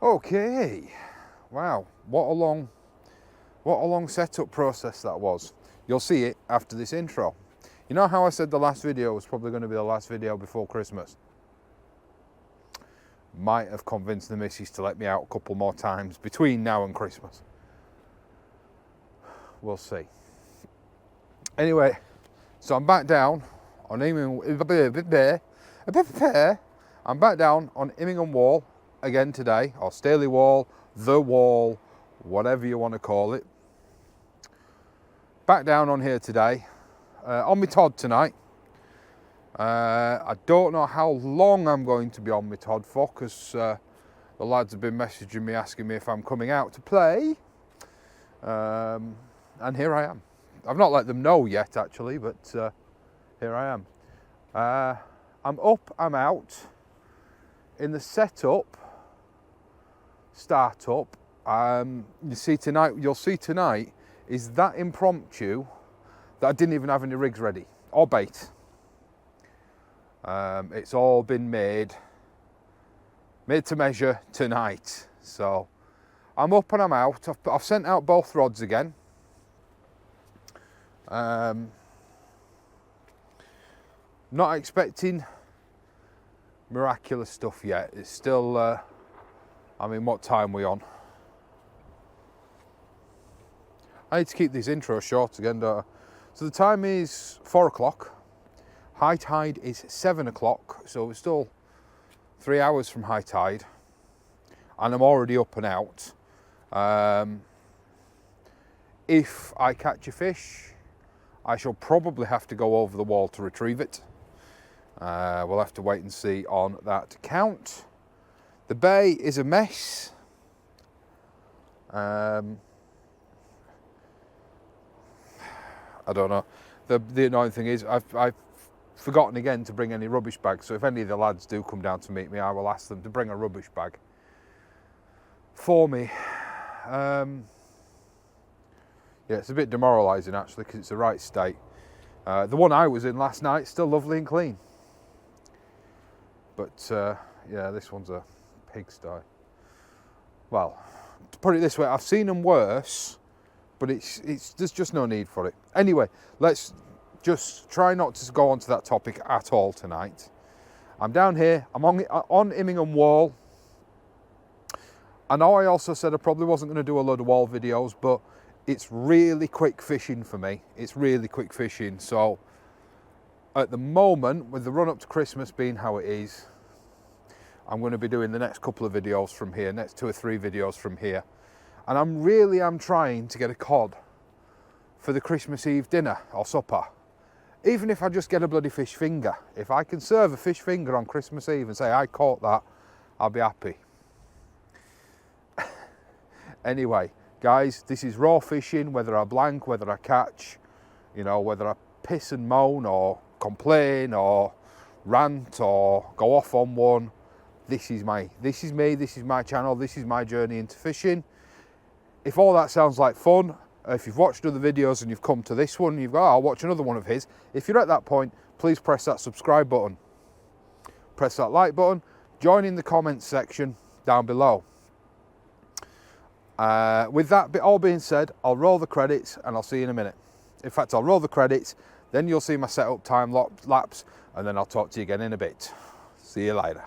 Okay, wow, what a long setup process that was. You'll see it after this intro. You know how I said the last video was probably going to be the last video before Christmas? Might have convinced the missus to let me out a couple more times between now and Christmas. We'll see. Anyway, so I'm back down on I'm back down on Immingham Wall again today, or Staley Wall, the Wall, whatever you want to call it. Back down on here today, on my Todd tonight. I don't know how long I'm going to be on my Todd for, because the lads have been messaging me asking me if I'm coming out to play. And here I am. I've not let them know yet actually, but here I am. I'm up, I'm out. In the setup, startup, you'll see tonight is that impromptu that I didn't even have any rigs ready or bait. It's all been made to measure tonight. So I'm up and I'm out. I've sent out both rods again. Not expecting miraculous stuff yet. It's still, I mean, what time are we on? I need to keep these intros short again, don't I? So the time is 4 o'clock. High tide is 7 o'clock, so we're still 3 hours from high tide. And I'm already up and out. If I catch a fish, I shall probably have to go over the wall to retrieve it. We'll have to wait and see on that count. The bay is a mess. I don't know. The annoying thing is I've forgotten again to bring any rubbish bags. So if any of the lads do come down to meet me, I will ask them to bring a rubbish bag for me. Yeah, it's a bit demoralising actually, because it's the right state. The one I was in last night, still lovely and clean. But yeah, this one's a pigsty. Well, to put it this way, I've seen them worse, but there's just no need for it. Anyway, let's just try not to go on to that topic at all tonight. I'm down here, I'm on Immingham Wall. I know I also said I probably wasn't going to do a load of wall videos, but it's really quick fishing for me. It's really quick fishing. So at the moment, with the run up to Christmas being how it is, I'm going to be doing the next couple of videos from here, next 2 or 3 videos from here. And I'm trying to get a cod for the Christmas Eve dinner or supper. Even if I just get a bloody fish finger. If I can serve a fish finger on Christmas Eve and say I caught that, I'll be happy. Anyway, guys, this is raw fishing, whether I blank, whether I catch, you know, whether I piss and moan or complain or rant or go off on one. This is me, this is my channel, this is my journey into fishing. If all that sounds like fun, if you've watched other videos and you've come to this one, you've got, oh, I'll watch another one of his. If you're at that point, please press that subscribe button. Press that like button, join in the comments section down below. With that all being said, I'll roll the credits and I'll see you in a minute. In fact, I'll roll the credits, then you'll see my setup time lapse, and then I'll talk to you again in a bit. See you later.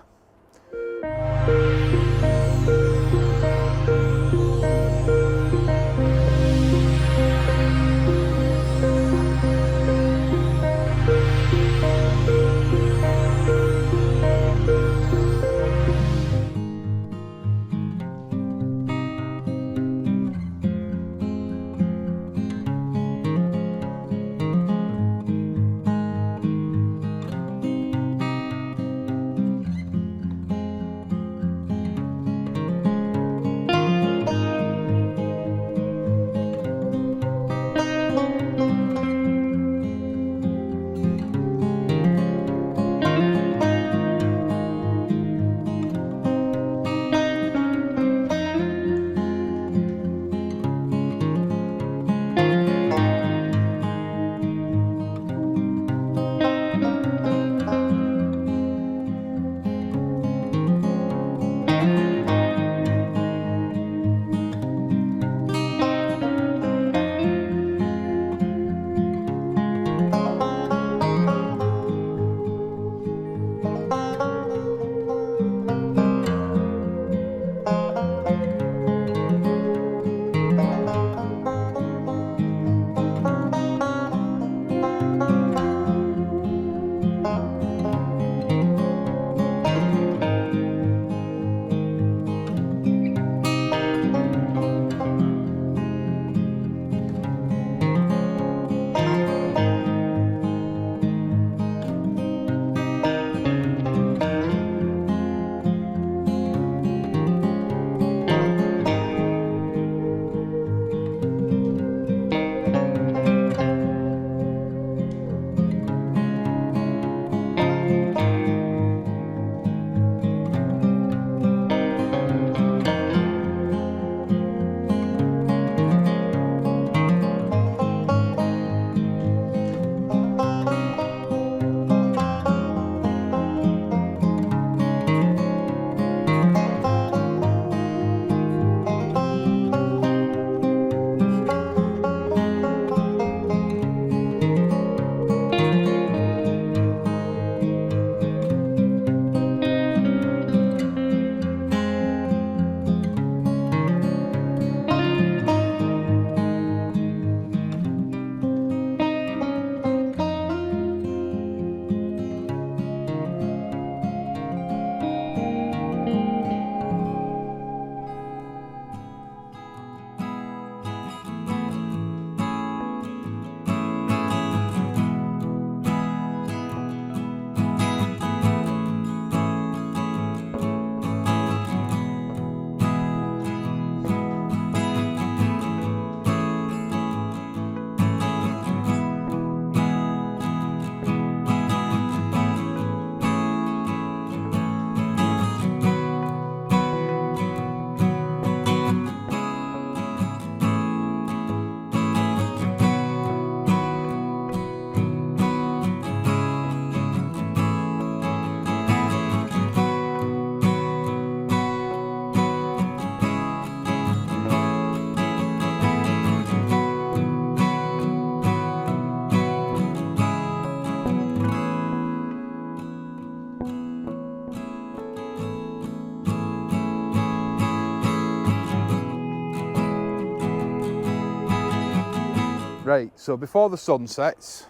Right, so before the sun sets,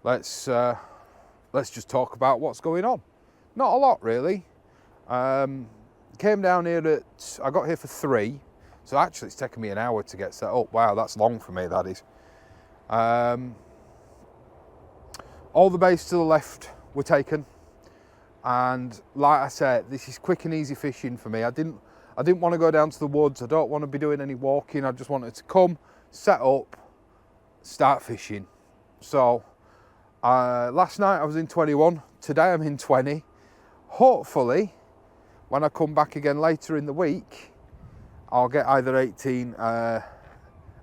let's just talk about what's going on. Not a lot really. Came down here I got here for 3, so actually it's taken me an hour to get set up. Wow, that's long for me, that is. All the baits to the left were taken, and like I said, this is quick and easy fishing for me. I didn't want to go down to the woods. I don't want to be doing any walking. I just wanted to come, set up, start fishing. So last night I was in 21. Today I'm in 20. Hopefully, when I come back again later in the week, I'll get either 18 or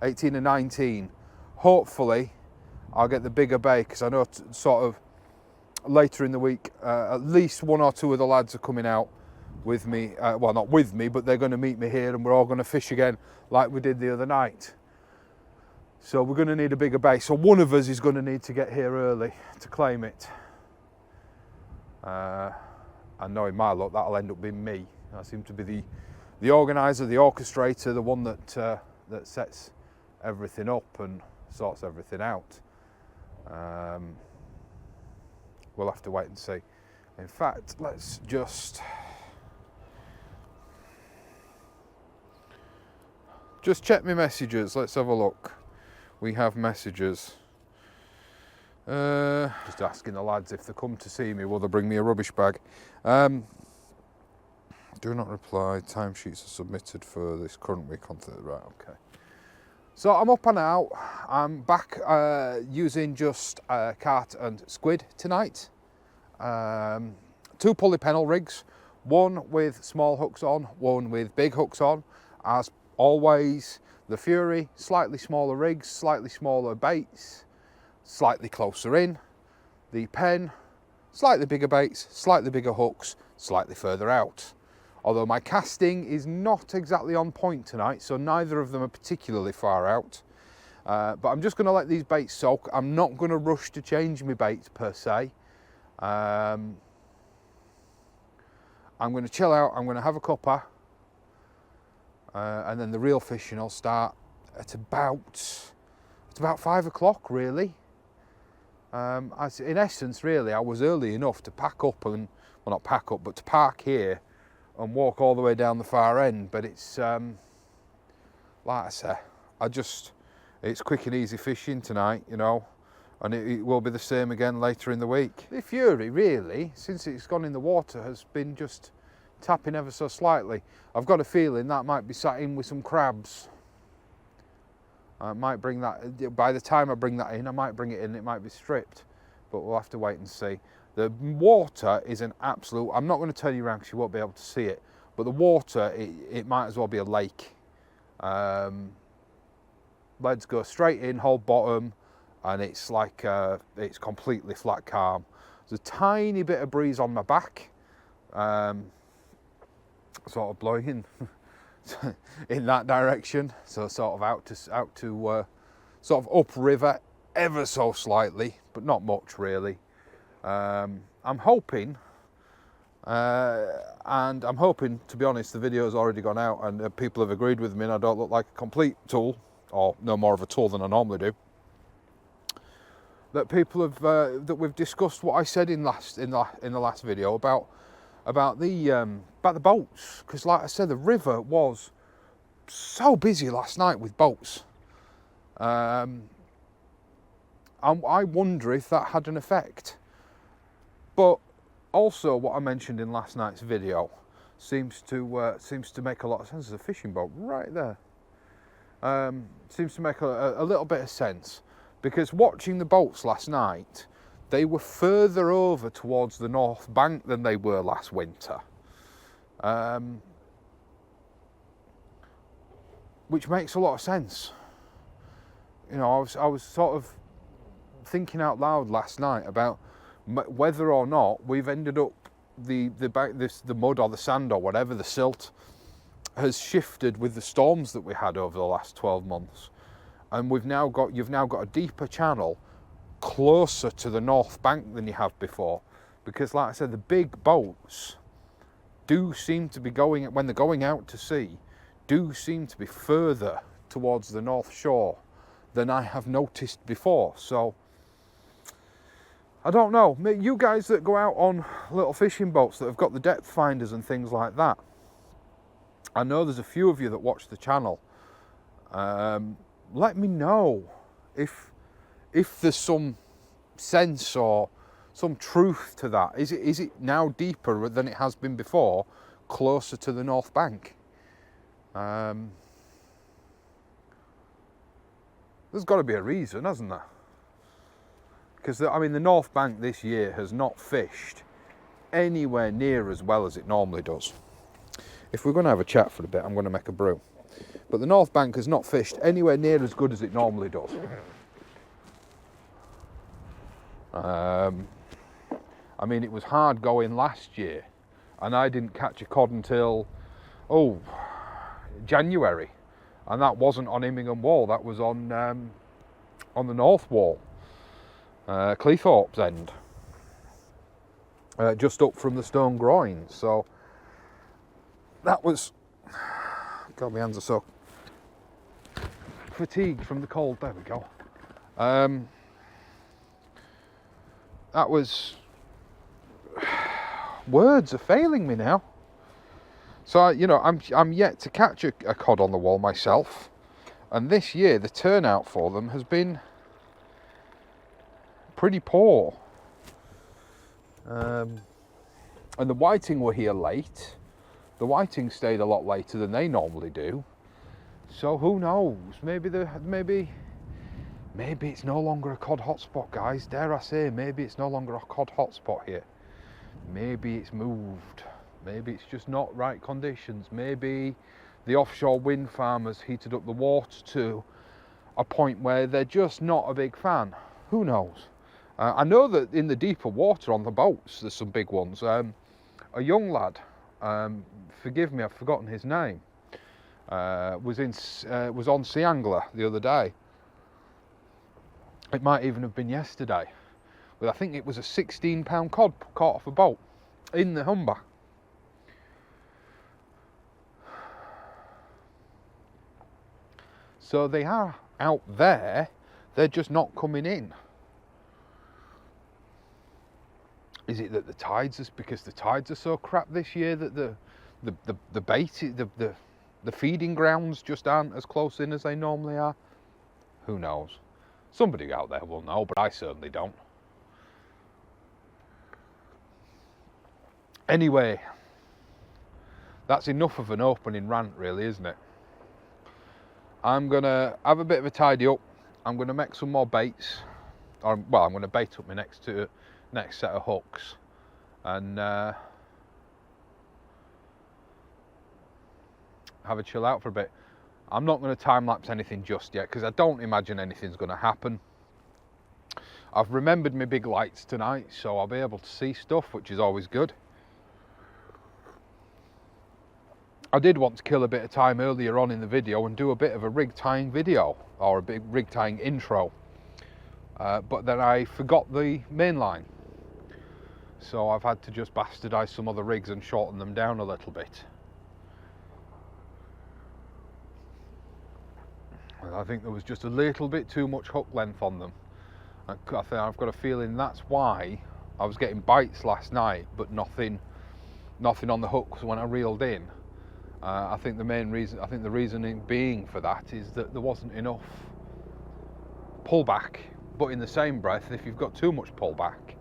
19. Hopefully, I'll get the bigger bait, because I know sort of later in the week, at least 1 or 2 of the lads are coming out with me. Well, not with me, but they're going to meet me here, and we're all going to fish again like we did the other night. So we're going to need a bigger bait. So one of us is going to need to get here early to claim it. And knowing my luck, that'll end up being me. I seem to be the organiser, the orchestrator, the one that sets everything up and sorts everything out. We'll have to wait and see. In fact, let's just check my messages. Let's have a look. We have messages. Just asking the lads if they come to see me, will they bring me a rubbish bag? Do not reply. Timesheets are submitted for this current week on Thursday. Right, okay. So I'm up and out. I'm back using just carp and squid tonight. 2 pulley pennel rigs, one with small hooks on, one with big hooks on. As always, the Fury, slightly smaller rigs, slightly smaller baits, slightly closer in. The Pen, slightly bigger baits, slightly bigger hooks, slightly further out. Although my casting is not exactly on point tonight, so neither of them are particularly far out. But I'm just going to let these baits soak. I'm not going to rush to change my baits per se. I'm going to chill out, I'm going to have a cuppa, and then the real fishing will start at about 5 o'clock really. In essence really, I was early enough to pack up and, well, not pack up, but to park here and walk all the way down the far end. But it's, like I say, it's quick and easy fishing tonight, you know, and it will be the same again later in the week. The Fury really, since it's gone in the water, has been just tapping ever so slightly. I've got a feeling that might be sat in with some crabs. I might bring that, by the time I bring that in, I might bring it in, it might be stripped, but we'll have to wait and see. The water is an absolute, I'm not going to turn you around because you won't be able to see it, but the water, it might as well be a lake. Let's go straight in, hold bottom, and it's like, it's completely flat calm. There's a tiny bit of breeze on my back, sort of blowing in that direction, so sort of out to sort of upriver ever so slightly, but not much really. I'm hoping, and I'm hoping, to be honest, the video's already gone out and people have agreed with me and I don't look like a complete tool, or no more of a tool than I normally do. That people have, that we've discussed what I said in the last video about the boats, because like I said, the river was so busy last night with boats. I wonder if that had an effect. But also, what I mentioned in last night's video seems to make a lot of sense. There's a fishing boat right there. Seems to make a little bit of sense, because watching the boats last night, they were further over towards the north bank than they were last winter. Which makes a lot of sense. You know, I was sort of thinking out loud last night about whether or not we've ended up the mud or the sand or whatever, the silt has shifted with the storms that we had over the last 12 months, and you've now got a deeper channel closer to the north bank than you have before, because like I said, the big boats do seem to be when they're going out to sea, do seem to be further towards the north shore, than I have noticed before. So I don't know. You guys that go out on little fishing boats that have got the depth finders and things like that, I know there's a few of you that watch the channel. Let me know if there's some sense or some truth to that. Is it now deeper than it has been before, closer to the North Bank? There's got to be a reason, hasn't there? Because I mean, the North Bank this year has not fished anywhere near as well as it normally does. If we're going to have a chat for a bit, I'm going to make a brew. But the North Bank has not fished anywhere near as good as it normally does. I mean, it was hard going last year, and I didn't catch a cod until, January. And that wasn't on Immingham Wall, that was on the North Wall, Cleethorpes end, just up from the Stone Groins. So that was, God, my hands are so fatigued from the cold. There we go. That was, words are failing me now. So, you know, I'm yet to catch a cod on the wall myself, and this year the turnout for them has been pretty poor. And the whiting were here late. The whiting stayed a lot later than they normally do. So who knows? Maybe it's no longer a cod hotspot, guys. Dare I say, maybe it's no longer a cod hotspot here. Maybe it's moved. Maybe it's just not right conditions. Maybe the offshore wind farmers heated up the water to a point where they're just not a big fan. Who knows? I know that in the deeper water on the boats, there's some big ones. A young lad, forgive me, I've forgotten his name, was on Sea Angler the other day. It might even have been yesterday. But I think it was a 16-pound cod caught off a boat in the Humber. So they are out there, they're just not coming in. Is it that the tides is because the tides are so crap this year that the bait, the feeding grounds just aren't as close in as they normally are? Who knows? Somebody out there will know, but I certainly don't. Anyway, that's enough of an opening rant, really, isn't it? I'm gonna have a bit of a tidy up. I'm gonna make some more baits, I'm gonna bait up my next set of hooks, and have a chill out for a bit. I'm not going to time lapse anything just yet because I don't imagine anything's going to happen. I've remembered my big lights tonight, so I'll be able to see stuff, which is always good. I did want to kill a bit of time earlier on in the video and do a bit of a rig tying video, or a big rig tying intro, but then I forgot the main line, so I've had to just bastardize some other rigs and shorten them down a little bit. I think there was just a little bit too much hook length on them. I think I've got a feeling that's why I was getting bites last night, but nothing on the hooks when I reeled in. I think the reasoning being for that is that there wasn't enough pullback. But in the same breath, if you've got too much pullback,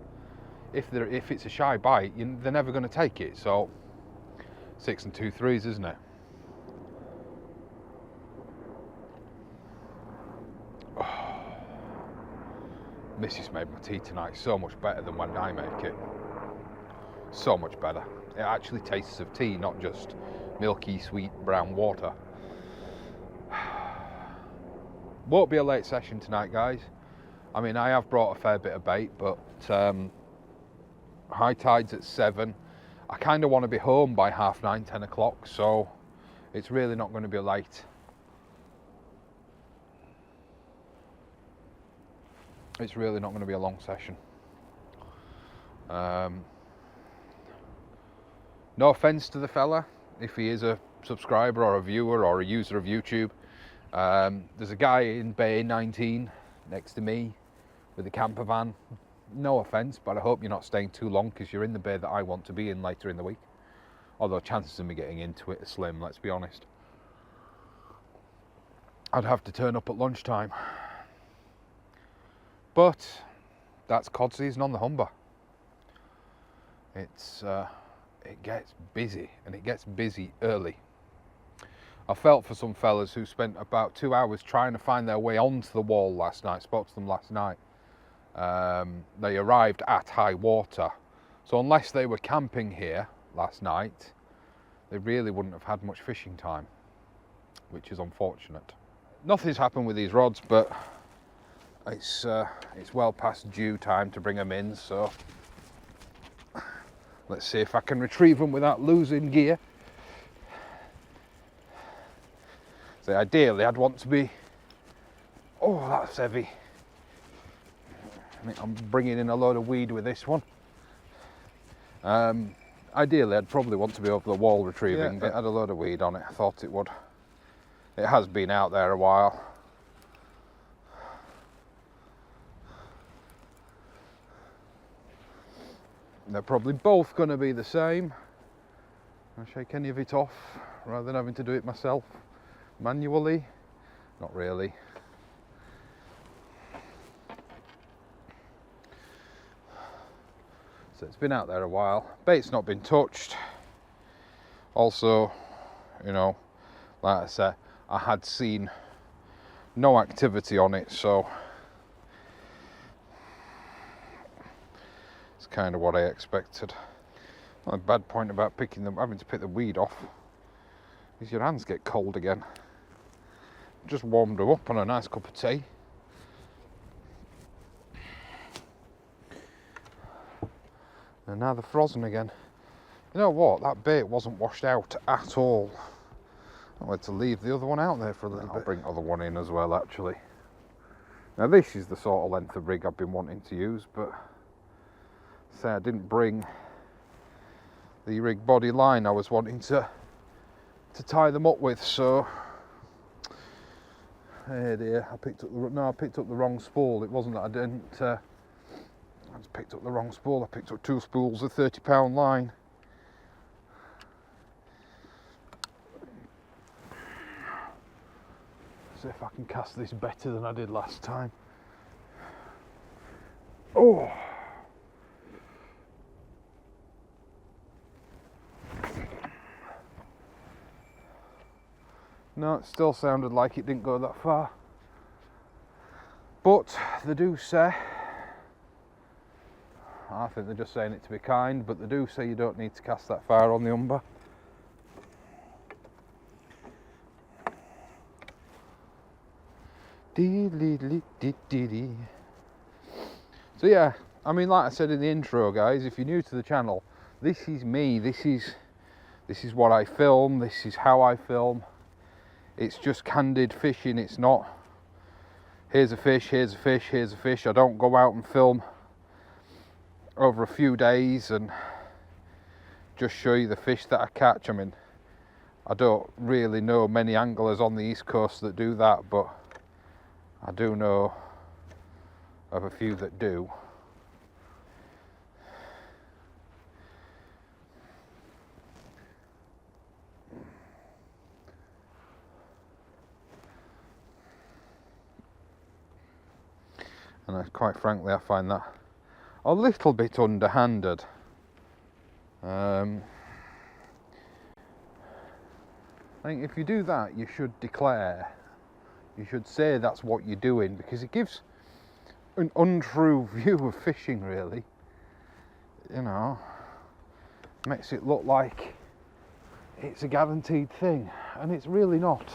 if it's a shy bite, they're never going to take it. So 6 2/3, isn't it? Mrs. made my tea tonight so much better than when I make it. So much better. It actually tastes of tea, not just milky, sweet brown water. Won't be a late session tonight, guys. I mean, I have brought a fair bit of bait, but high tide's at 7. I kind of want to be home by 9:30, 10 o'clock, so it's really not going to be late. It's really not going to be a long session. No offence to the fella, if he is a subscriber or a viewer or a user of YouTube. There's a guy in Bay 19 next to me with a camper van. No offence, but I hope you're not staying too long, because you're in the bay that I want to be in later in the week. Although chances of me getting into it are slim, let's be honest. I'd have to turn up at lunchtime. But that's cod season on the Humber. It gets busy, and it gets busy early. I felt for some fellas who spent about 2 hours trying to find their way onto the wall last night. Spoke to them last night. They arrived at high water, so unless they were camping here last night, they really wouldn't have had much fishing time, which is unfortunate. Nothing's happened with these rods, but it's well past due time to bring them in, so let's see if I can retrieve them without losing gear. So ideally I'd want to be, oh that's heavy. I think I'm bringing in a load of weed with this one. Ideally I'd probably want to be over the wall retrieving, but it had a load of weed on it. I thought it would. It has been out there a while. They're probably both going to be the same. I'll shake any of it off rather than having to do it myself manually. Not really. So it's been out there a while. Bait's not been touched. Also, you know, like I said, I had seen no activity on it, so it's kind of what I expected. Not a bad point about having to pick the weed off is your hands get cold again. Just warmed them up on a nice cup of tea. And now they're frozen again. You know what? That bait wasn't washed out at all. I had to leave the other one out there for a little bit. I'll bring the other one in as well, actually. Now this is the sort of length of rig I've been wanting to use, but say I didn't bring the rig body line I was wanting to tie them up with, so hey dear, I picked up the wrong spool. It wasn't that I didn't. I just picked up the wrong spool. I picked up 2 spools of 30-pound line. See if I can cast this better than I did last time. Oh! No, it still sounded like it didn't go that far. But they do say, I think they're just saying it to be kind, but they do say you don't need to cast that far on the Humber. So yeah, I mean, like I said in the intro, guys, if you're new to the channel, this is me. This is what I film. This is how I film. It's just candid fishing. It's not, here's a fish, here's a fish, here's a fish. I don't go out and film over a few days and just show you the fish that I catch. I mean, I don't really know many anglers on the East Coast that do that, but I do know of a few that do. And quite frankly, I find that a little bit underhanded. I think if you do that, you should declare. You should say that's what you're doing, because it gives an untrue view of fishing, really. You know, makes it look like it's a guaranteed thing, and it's really not.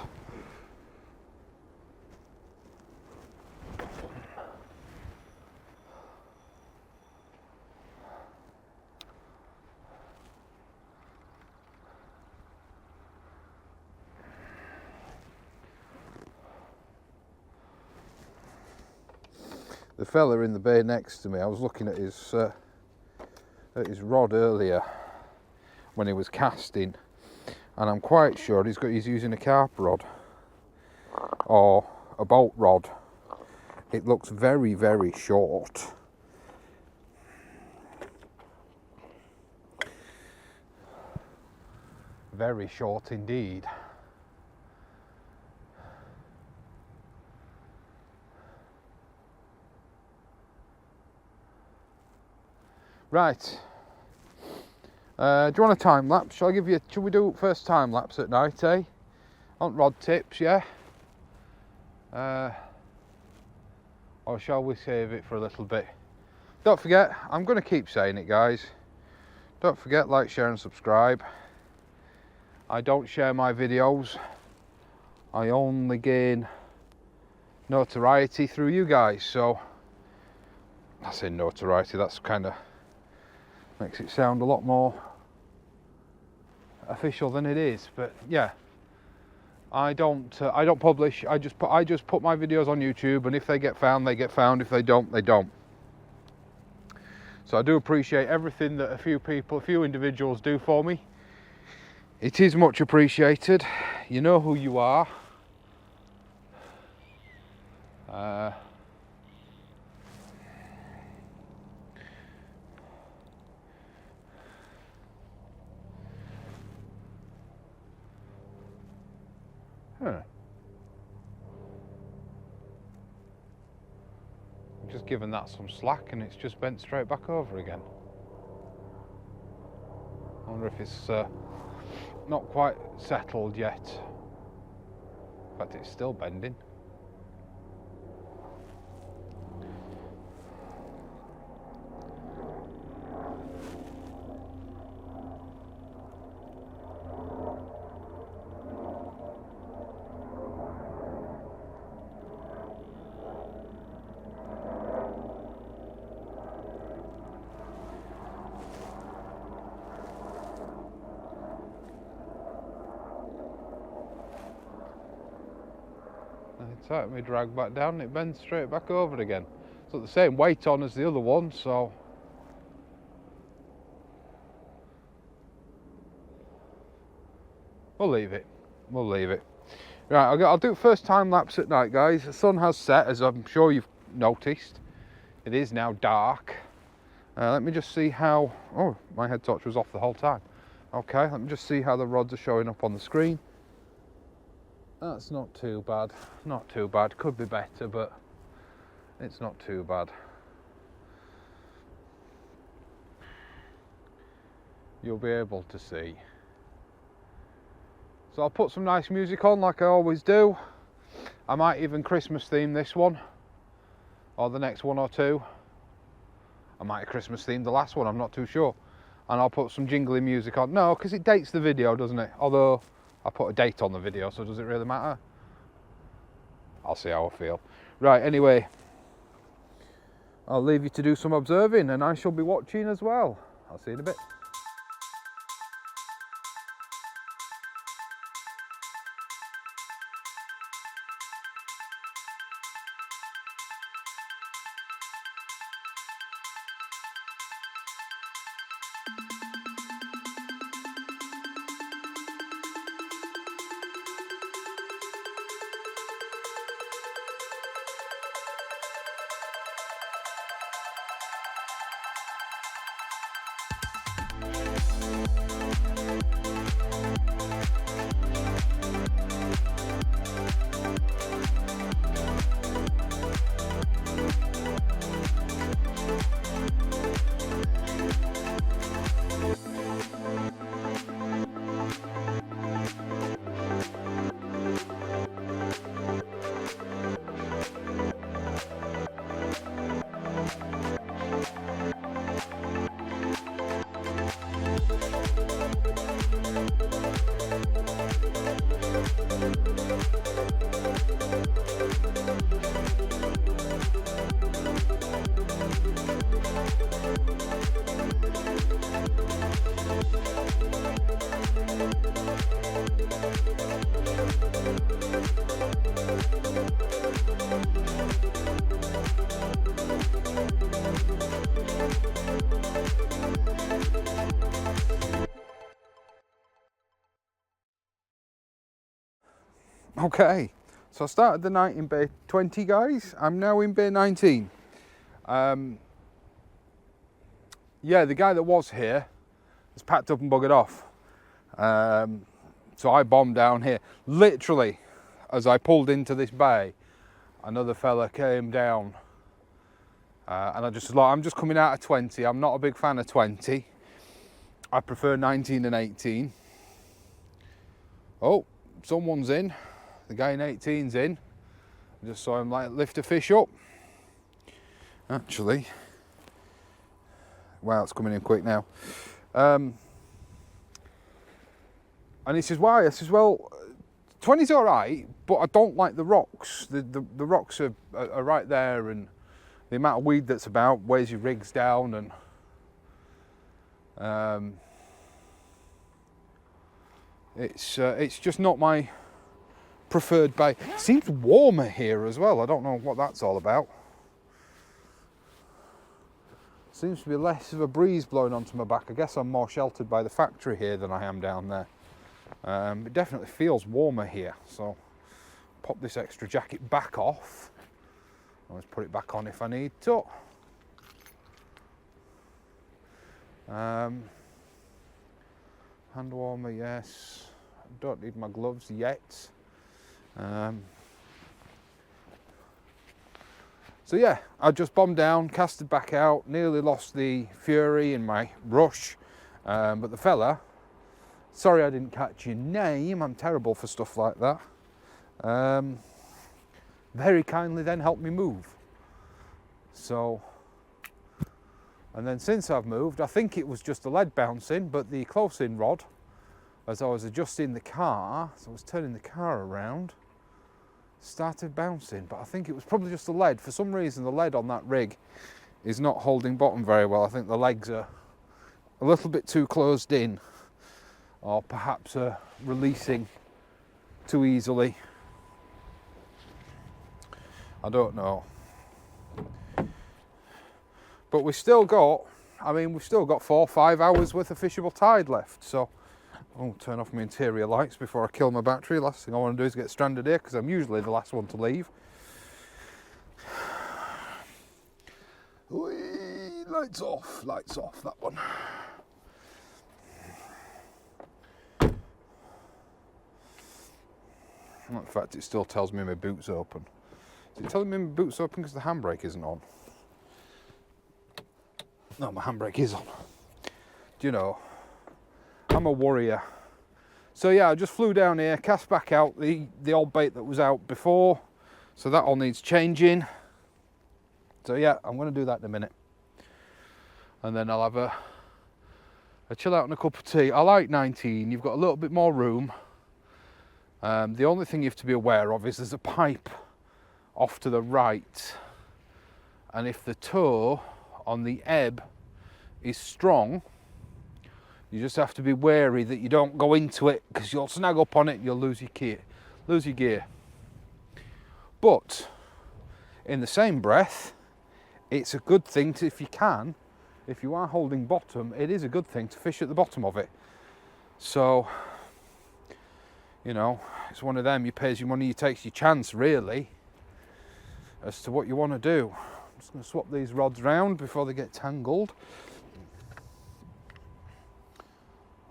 The fella in the bay next to me, I was looking at his rod earlier when he was casting, and I'm quite sure he's using a carp rod. or a bolt rod. It looks very, very short. Very short indeed. Right. Do you want a time lapse? Shall I give you? Should we do first time lapse at night, eh? On rod tips, yeah. Or shall we save it for a little bit? Don't forget, I'm going to keep saying it, guys. Don't forget, like, share and subscribe. I don't share my videos. I only gain notoriety through you guys. So, I say notoriety, that's kind of makes it sound a lot more official than it is. But yeah, I don't publish. I just put my videos on YouTube, and if they get found, they get found. If they don't, they don't. So I do appreciate everything that a few individuals do for me. It is much appreciated. You know who you are. I'm just giving that some slack and it's just bent straight back over again. I wonder if it's not quite settled yet. In fact, it's still bending. It's out me drag back down and it bends straight back over again. It's got the same weight on as the other one, so we'll leave it. We'll leave it. Right, I'll do first time lapse at night, guys. The sun has set, as I'm sure you've noticed. It is now dark. Let me just see how... Oh, my head torch was off the whole time. Okay, let me just see how the rods are showing up on the screen. That's not too bad. Not too bad. Could be better, but it's not too bad. You'll be able to see. So I'll put some nice music on like I always do. I might even Christmas theme this one or the next one or two. I might have Christmas themed the last one, I'm not too sure. And I'll put some jingly music on. No, because it dates the video, doesn't it? Although I put a date on the video, so does it really matter? I'll see how I feel. Right, anyway, I'll leave you to do some observing and I shall be watching as well. I'll see you in a bit. Okay, So I started the night in bay 20, guys. I'm now in bay 19. Yeah, the guy that was here has packed up and buggered off. So I bombed down here. Literally, as I pulled into this bay, another fella came down. And I just was like, I'm just coming out of 20. I'm not a big fan of 20. I prefer 19 and 18. Oh, someone's in. The guy in 18's in. I just saw him like lift a fish up. Actually, wow, it's coming in quick now. And he says, why? I says, well, 20's all right, but I don't like the rocks. The rocks are right there, and the amount of weed that's about weighs your rigs down, and it's just not my preferred bay. It seems warmer here as well. I don't know what that's all about. Seems to be less of a breeze blowing onto my back. I guess I'm more sheltered by the factory here than I am down there. It definitely feels warmer here, so pop this extra jacket back off. I'll just put it back on if I need to. Hand warmer, yes. Don't need my gloves yet. So yeah, I just bombed down, casted back out, nearly lost the fury in my rush, but the fella, sorry I didn't catch your name, I'm terrible for stuff like that, very kindly then helped me move. So, and then since I've moved, I think it was just the lead bouncing, but the close-in rod, as I was adjusting the car, so I was turning the car around, started bouncing, but I think it was probably just the lead. For some reason the lead on that rig is not holding bottom very well. I think the legs are a little bit too closed in, or perhaps releasing too easily. I don't know. But we've still got 4 or 5 hours worth of fishable tide left, so I'll turn off my interior lights before I kill my battery. Last thing I want to do is get stranded here, because I'm usually the last one to leave. Whee, lights off, that one. In fact, it still tells me my boot's open. Is it telling me my boot's open because the handbrake isn't on? No, my handbrake is on. Do you know, I'm a warrior. So yeah, I just flew down here, cast back out the old bait that was out before, so that all needs changing. So yeah, I'm going to do that in a minute, and then I'll have a chill out and a cup of tea. I like 19. You've got a little bit more room. The only thing you have to be aware of is there's a pipe off to the right, and if the tow on the ebb is strong, you just have to be wary that you don't go into it, because you'll snag up on it and you'll lose your gear. But in the same breath, it's a good thing to, if you are holding bottom, it is a good thing to fish at the bottom of it. So, you know, it's one of them, you pays your money, you takes your chance, really, as to what you want to do. I'm just going to swap these rods round before they get tangled.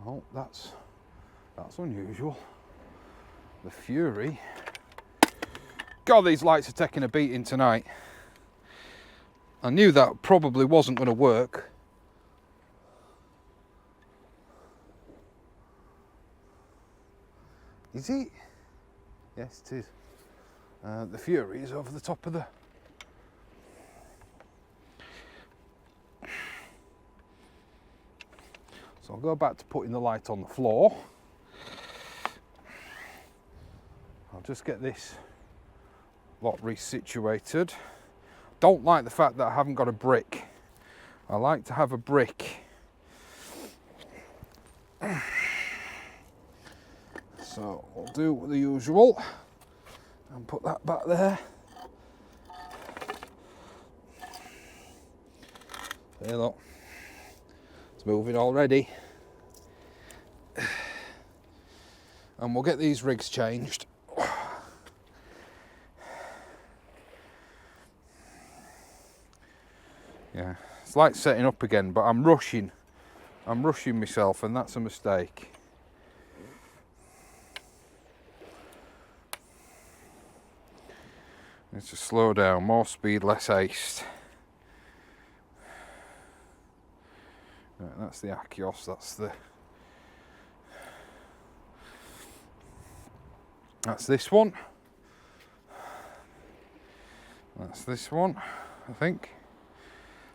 Oh, that's unusual. The fury. God, these lights are taking a beating tonight. I knew that probably wasn't going to work. Is it? Yes, it is. The fury is over the top of the... So I'll go back to putting the light on the floor. I'll just get this lot resituated. Don't like the fact that I haven't got a brick. I like to have a brick. So we'll do the usual and put that back there. There, look. Moving already, and we'll get these rigs changed. Yeah, it's like setting up again, but I'm rushing myself, and that's a mistake. Need to slow down, more speed, less haste. Right, that's the Achios, that's this one. That's this one, I think.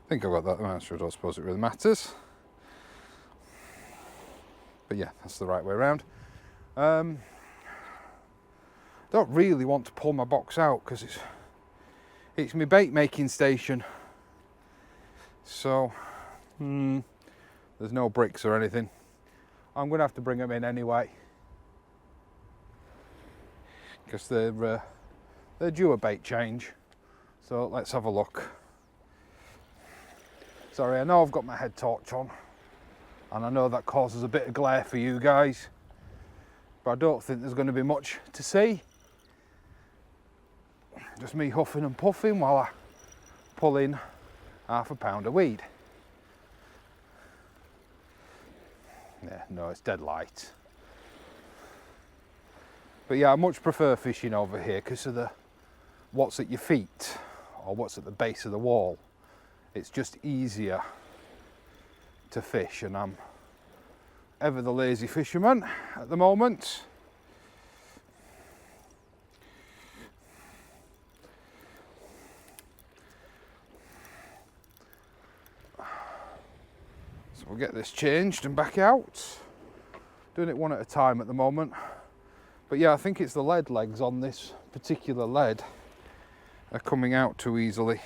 I think I've got that answer, I don't suppose it really matters. But yeah, that's the right way around. Don't really want to pull my box out because it's my bait making station. So, there's no bricks or anything. I'm going to have to bring them in anyway. Because they're due a bait change. So let's have a look. Sorry, I know I've got my head torch on, and I know that causes a bit of glare for you guys, but I don't think there's going to be much to see. Just me huffing and puffing while I pull in half a pound of weed. Yeah, no, it's dead light. But yeah, I much prefer fishing over here because of what's at your feet or what's at the base of the wall. It's just easier to fish, and I'm ever the lazy fisherman at the moment. So we'll get this changed and back out. Doing it one at a time at the moment. But yeah, I think it's the lead legs on this particular lead are coming out too easily.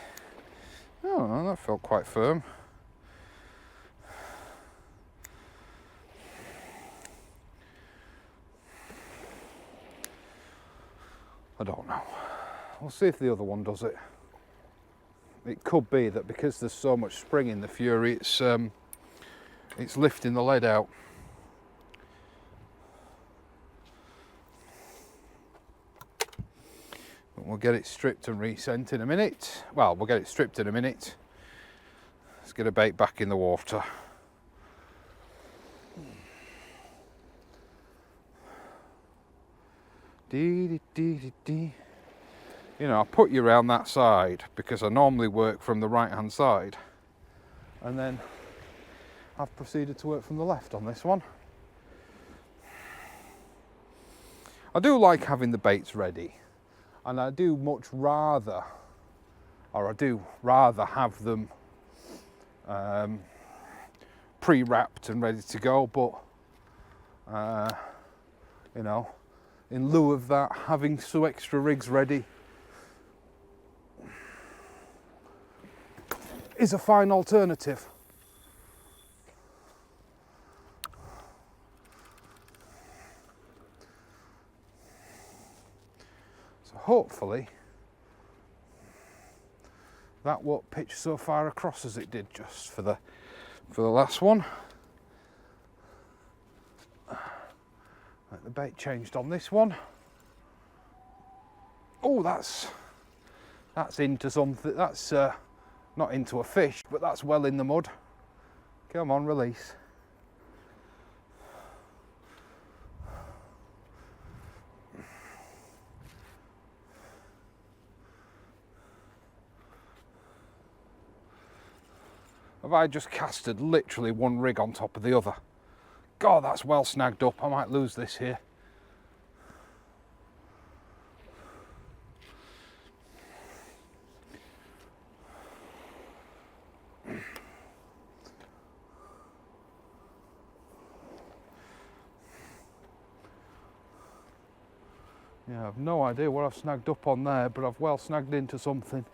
Oh, that felt quite firm. I don't know. We'll see if the other one does it. It could be that because there's so much spring in the Fury, it's lifting the lead out. But we'll get it stripped and resent in a minute. Well, we'll get it stripped in a minute. Let's get a bait back in the water. Dee, dee, dee, dee. You know, I put you around that side because I normally work from the right hand side, and then I've proceeded to work from the left on this one. I do like having the baits ready, and I do rather have them pre-wrapped and ready to go, but you know, in lieu of that, having some extra rigs ready is a fine alternative. So hopefully that won't pitch so far across as it did just for the last one. The bait changed on this one. Oh, that's into something. That's not into a fish, but that's well in the mud. Come on, release. Have I just casted literally one rig on top of the other? God, that's well snagged up. I might lose this here. Yeah, I've no idea what I've snagged up on there, but I've well snagged into something.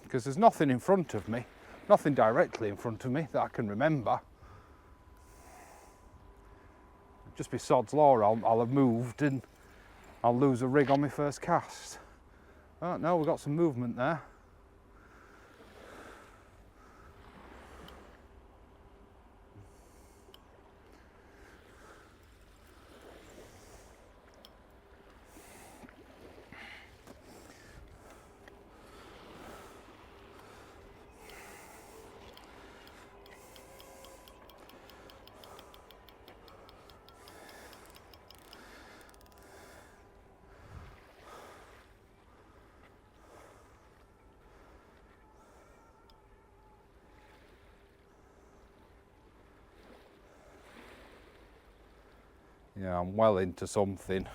Because there's nothing in front of me, nothing directly in front of me that I can remember. Just be sod's law, I'll have moved and I'll lose a rig on my first cast. Oh no, we've got some movement there. Yeah, I'm well into something.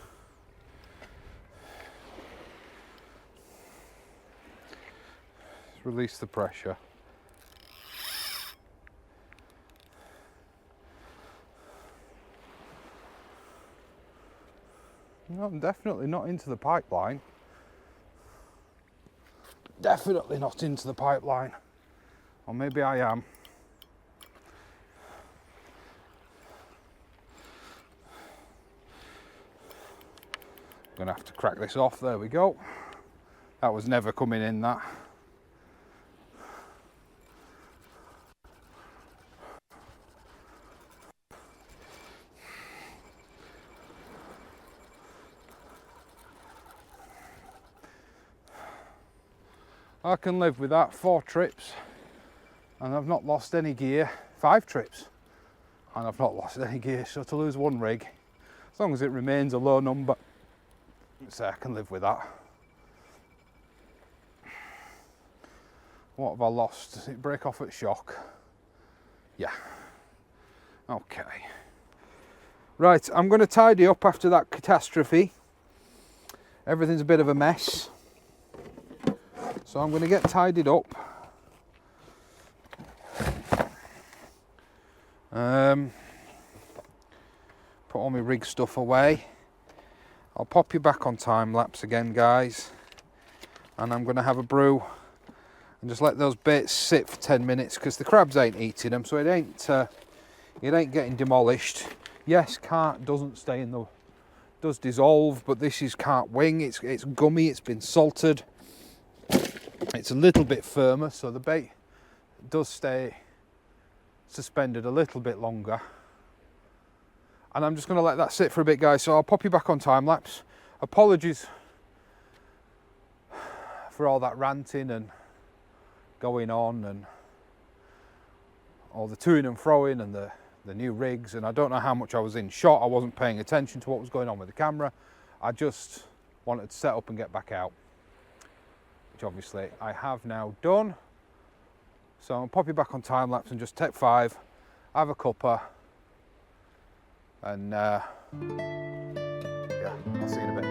Let's release the pressure. No, I'm definitely not into the pipeline. Definitely not into the pipeline. Or maybe I am. I'm gonna have to crack this off. There we go. That was never coming in, that. I can live with that. 4 trips and I've not lost any gear. 5 trips and I've not lost any gear. So to lose 1 rig, as long as it remains a low number, so I can live with that. What have I lost? Does it break off at shock? Yeah. Okay. Right, I'm going to tidy up after that catastrophe. Everything's a bit of a mess. So I'm going to get tidied up. Put all my rig stuff away. I'll pop you back on time lapse again, guys. And I'm going to have a brew and just let those baits sit for 10 minutes because the crabs ain't eating them, so it ain't getting demolished. Yes, carp doesn't stay in the, does dissolve, but this is carp wing. It's gummy. It's been salted. It's a little bit firmer, so the bait does stay suspended a little bit longer. And I'm just going to let that sit for a bit, guys, so I'll pop you back on time lapse. Apologies for all that ranting and going on and all the toing and froing and the new rigs, and I don't know how much I was in shot. I wasn't paying attention to what was going on with the camera. I just wanted to set up and get back out, which obviously I have now done. So I'll pop you back on time lapse and just take 5, have a cuppa, and yeah, I'll see you in a bit.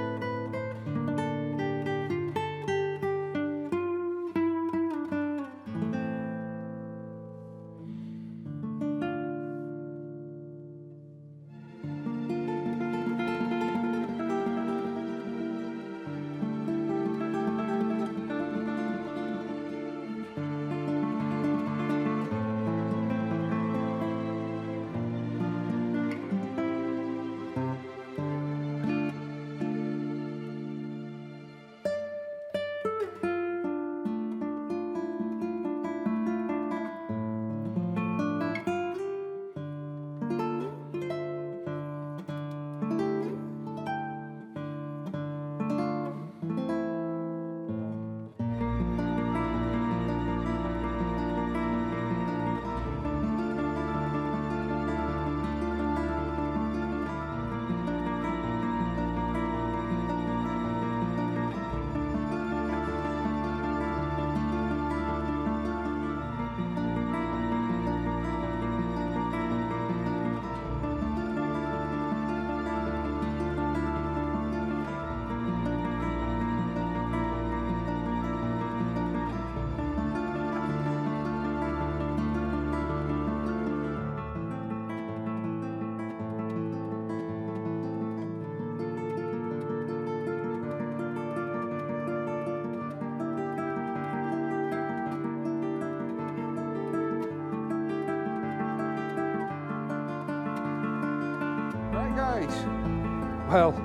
Well,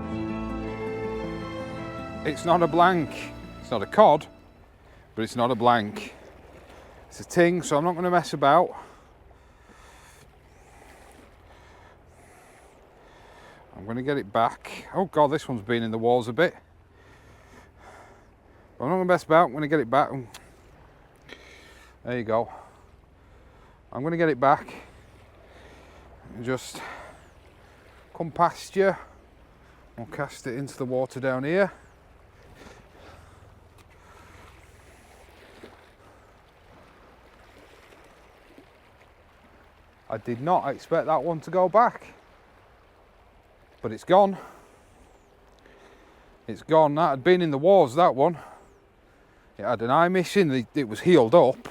it's not a blank. It's not a cod, but it's not a blank. It's a ting, so I'm not going to mess about. I'm going to get it back. Oh God, this one's been in the walls a bit. But I'm not going to mess about. I'm going to get it back. There you go. I'm going to get it back and just come past you. We'll cast it into the water down here. I did not expect that one to go back. but it's gone. It's gone. That had been in the wars, that one. It had an eye missing. It was healed up,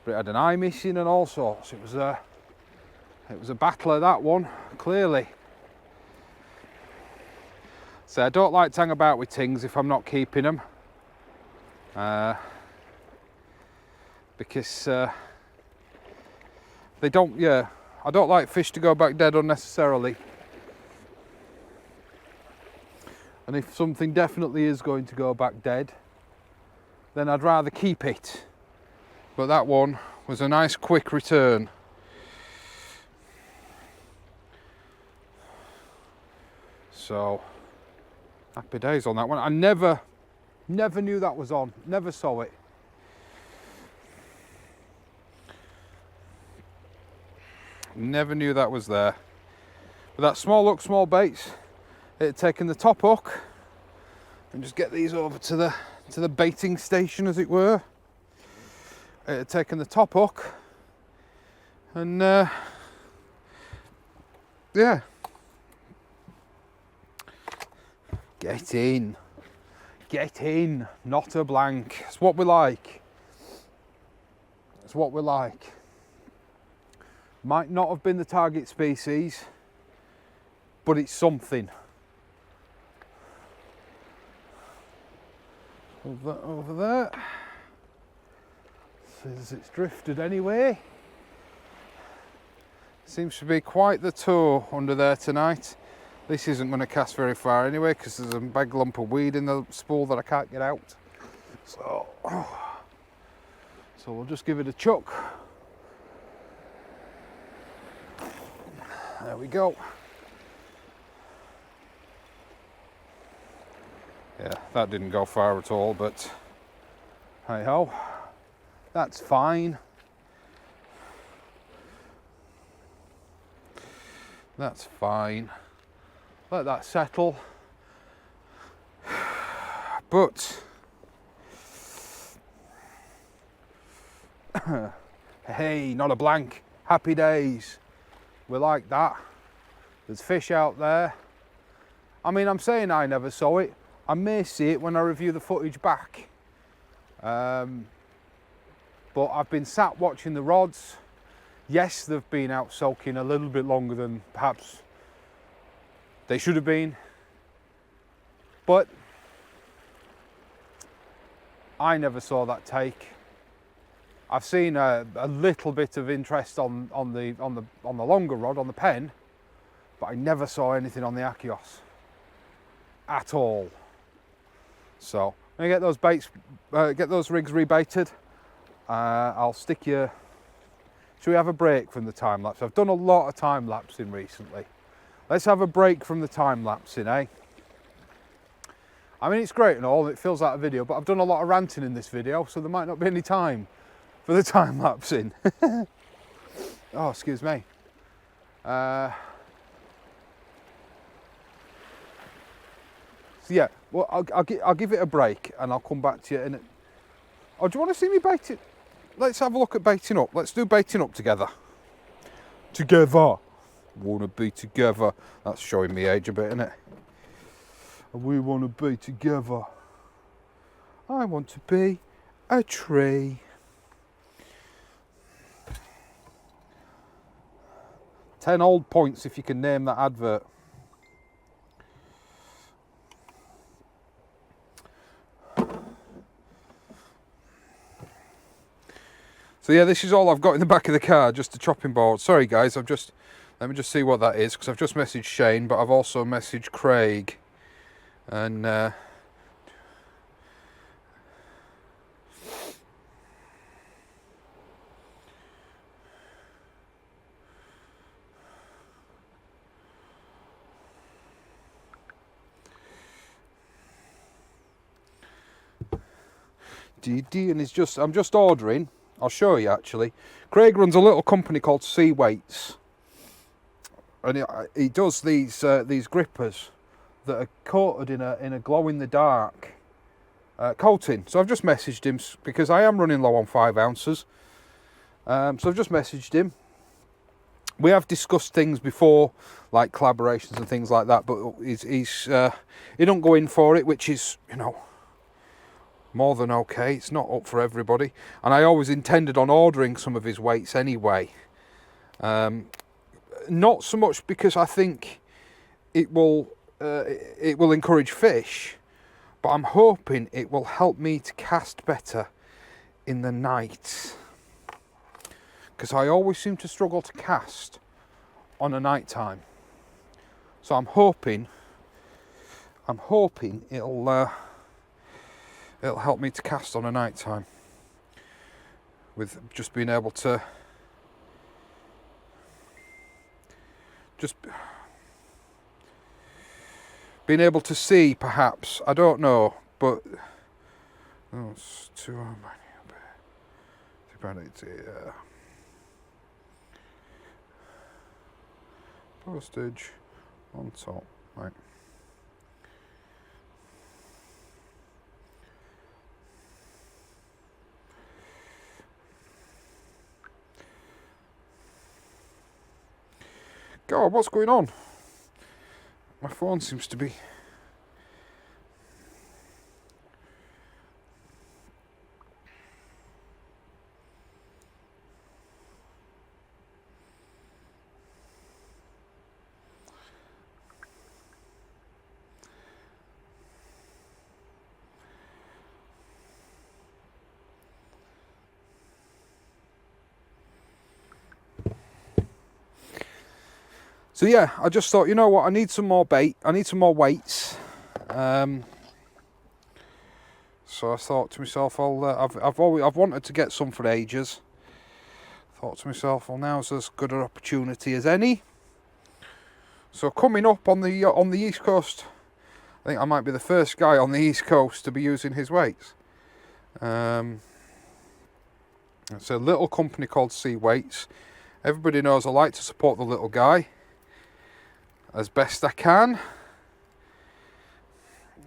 but it had an eye missing and all sorts. It was a battler, that one, clearly. So I don't like to hang about with things if I'm not keeping them. Because they don't, yeah, I don't like fish to go back dead unnecessarily. And if something definitely is going to go back dead, then I'd rather keep it. But that one was a nice quick return. So, happy days on that one. I never knew that was on, never saw it. Never knew that was there. But that small hook, small baits, it had taken the top hook, and just get these over to the baiting station, as it were. It had taken the top hook, and yeah. Get in, not a blank. It's what we like. It's what we like. Might not have been the target species, but it's something. Over there. Says it's drifted anyway. Seems to be quite the tow under there tonight. This isn't going to cast very far anyway, because there's a big lump of weed in the spool that I can't get out. So we'll just give it a chuck. There we go. Yeah, that didn't go far at all, but hey ho, that's fine. That's fine. Let that settle. But hey, not a blank. Happy days. We like that. There's fish out there. I mean, I'm saying I never saw it. I may see it when I review the footage back. But I've been sat watching the rods. Yes, they've been out soaking a little bit longer than perhaps they should have been. But I never saw that take. I've seen a little bit of interest on the longer rod, on the pen, but I never saw anything on the Achios at all. So I'm gonna get those baits, get those rigs rebaited. I'll stick you. Should we have a break from the time lapse? I've done a lot of time lapsing recently. Let's have a break from the time lapsing, eh? I mean, it's great and all, it fills out a video, but I've done a lot of ranting in this video, so there might not be any time for the time lapsing. Oh, excuse me. So yeah, well, I'll give it a break and I'll come back to you. Oh, do you want to see me bait it? Let's have a look at baiting up. Let's do baiting up together. Together. Wanna be together. That's showing me age a bit, isn't it? We want to be together. I want to be a tree. Ten old points if you can name that advert. So yeah, this is all I've got in the back of the car, just a chopping board. Sorry guys, let me just see what that is, because I've just messaged Shane, but I've also messaged Craig. And and it's just, I'm just ordering. I'll show you actually. Craig runs a little company called Sea Weights, and he does these grippers that are coated in a glow in the dark coating. So I've just messaged him because I am running low on 5 ounces. So I've just messaged him we have discussed things before, like collaborations and things like that, but he don't go in for it, which is, you know, more than okay. It's not up for everybody, and I always intended on ordering some of his weights anyway. Not so much because I think it will encourage fish, but I'm hoping it will help me to cast better in the night, because I always seem to struggle to cast on a night time. So I'm hoping it'll help me to cast on a night time, with just being able to see, perhaps, I don't know, but it's too postage on top, right. God, what's going on? My phone seems to be... So yeah, I just thought, you know what, I need some more bait, I need some more weights. So I thought to myself, I've wanted to get some for ages. Thought to myself, well, now's as good an opportunity as any. So coming up on the East Coast, I think I might be the first guy on the East Coast to be using his weights. It's a little company called Sea Weights. Everybody knows I like to support the little guy as best I can.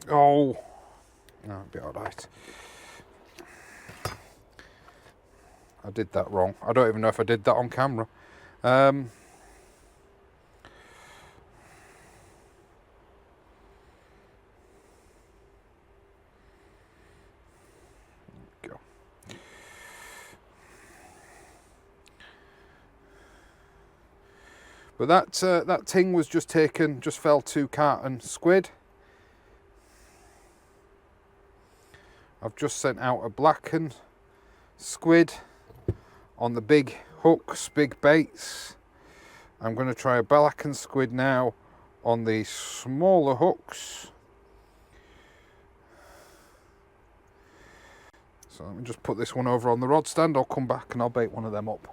Oh, no, it'll be alright. I did that wrong. I don't even know if I did that on camera. Go. But that ting was just fell 2 carton squid. I've just sent out a blackened squid on the big hooks, big baits. I'm going to try a blackened squid now on the smaller hooks. So let me just put this one over on the rod stand. I'll come back and I'll bait one of them up.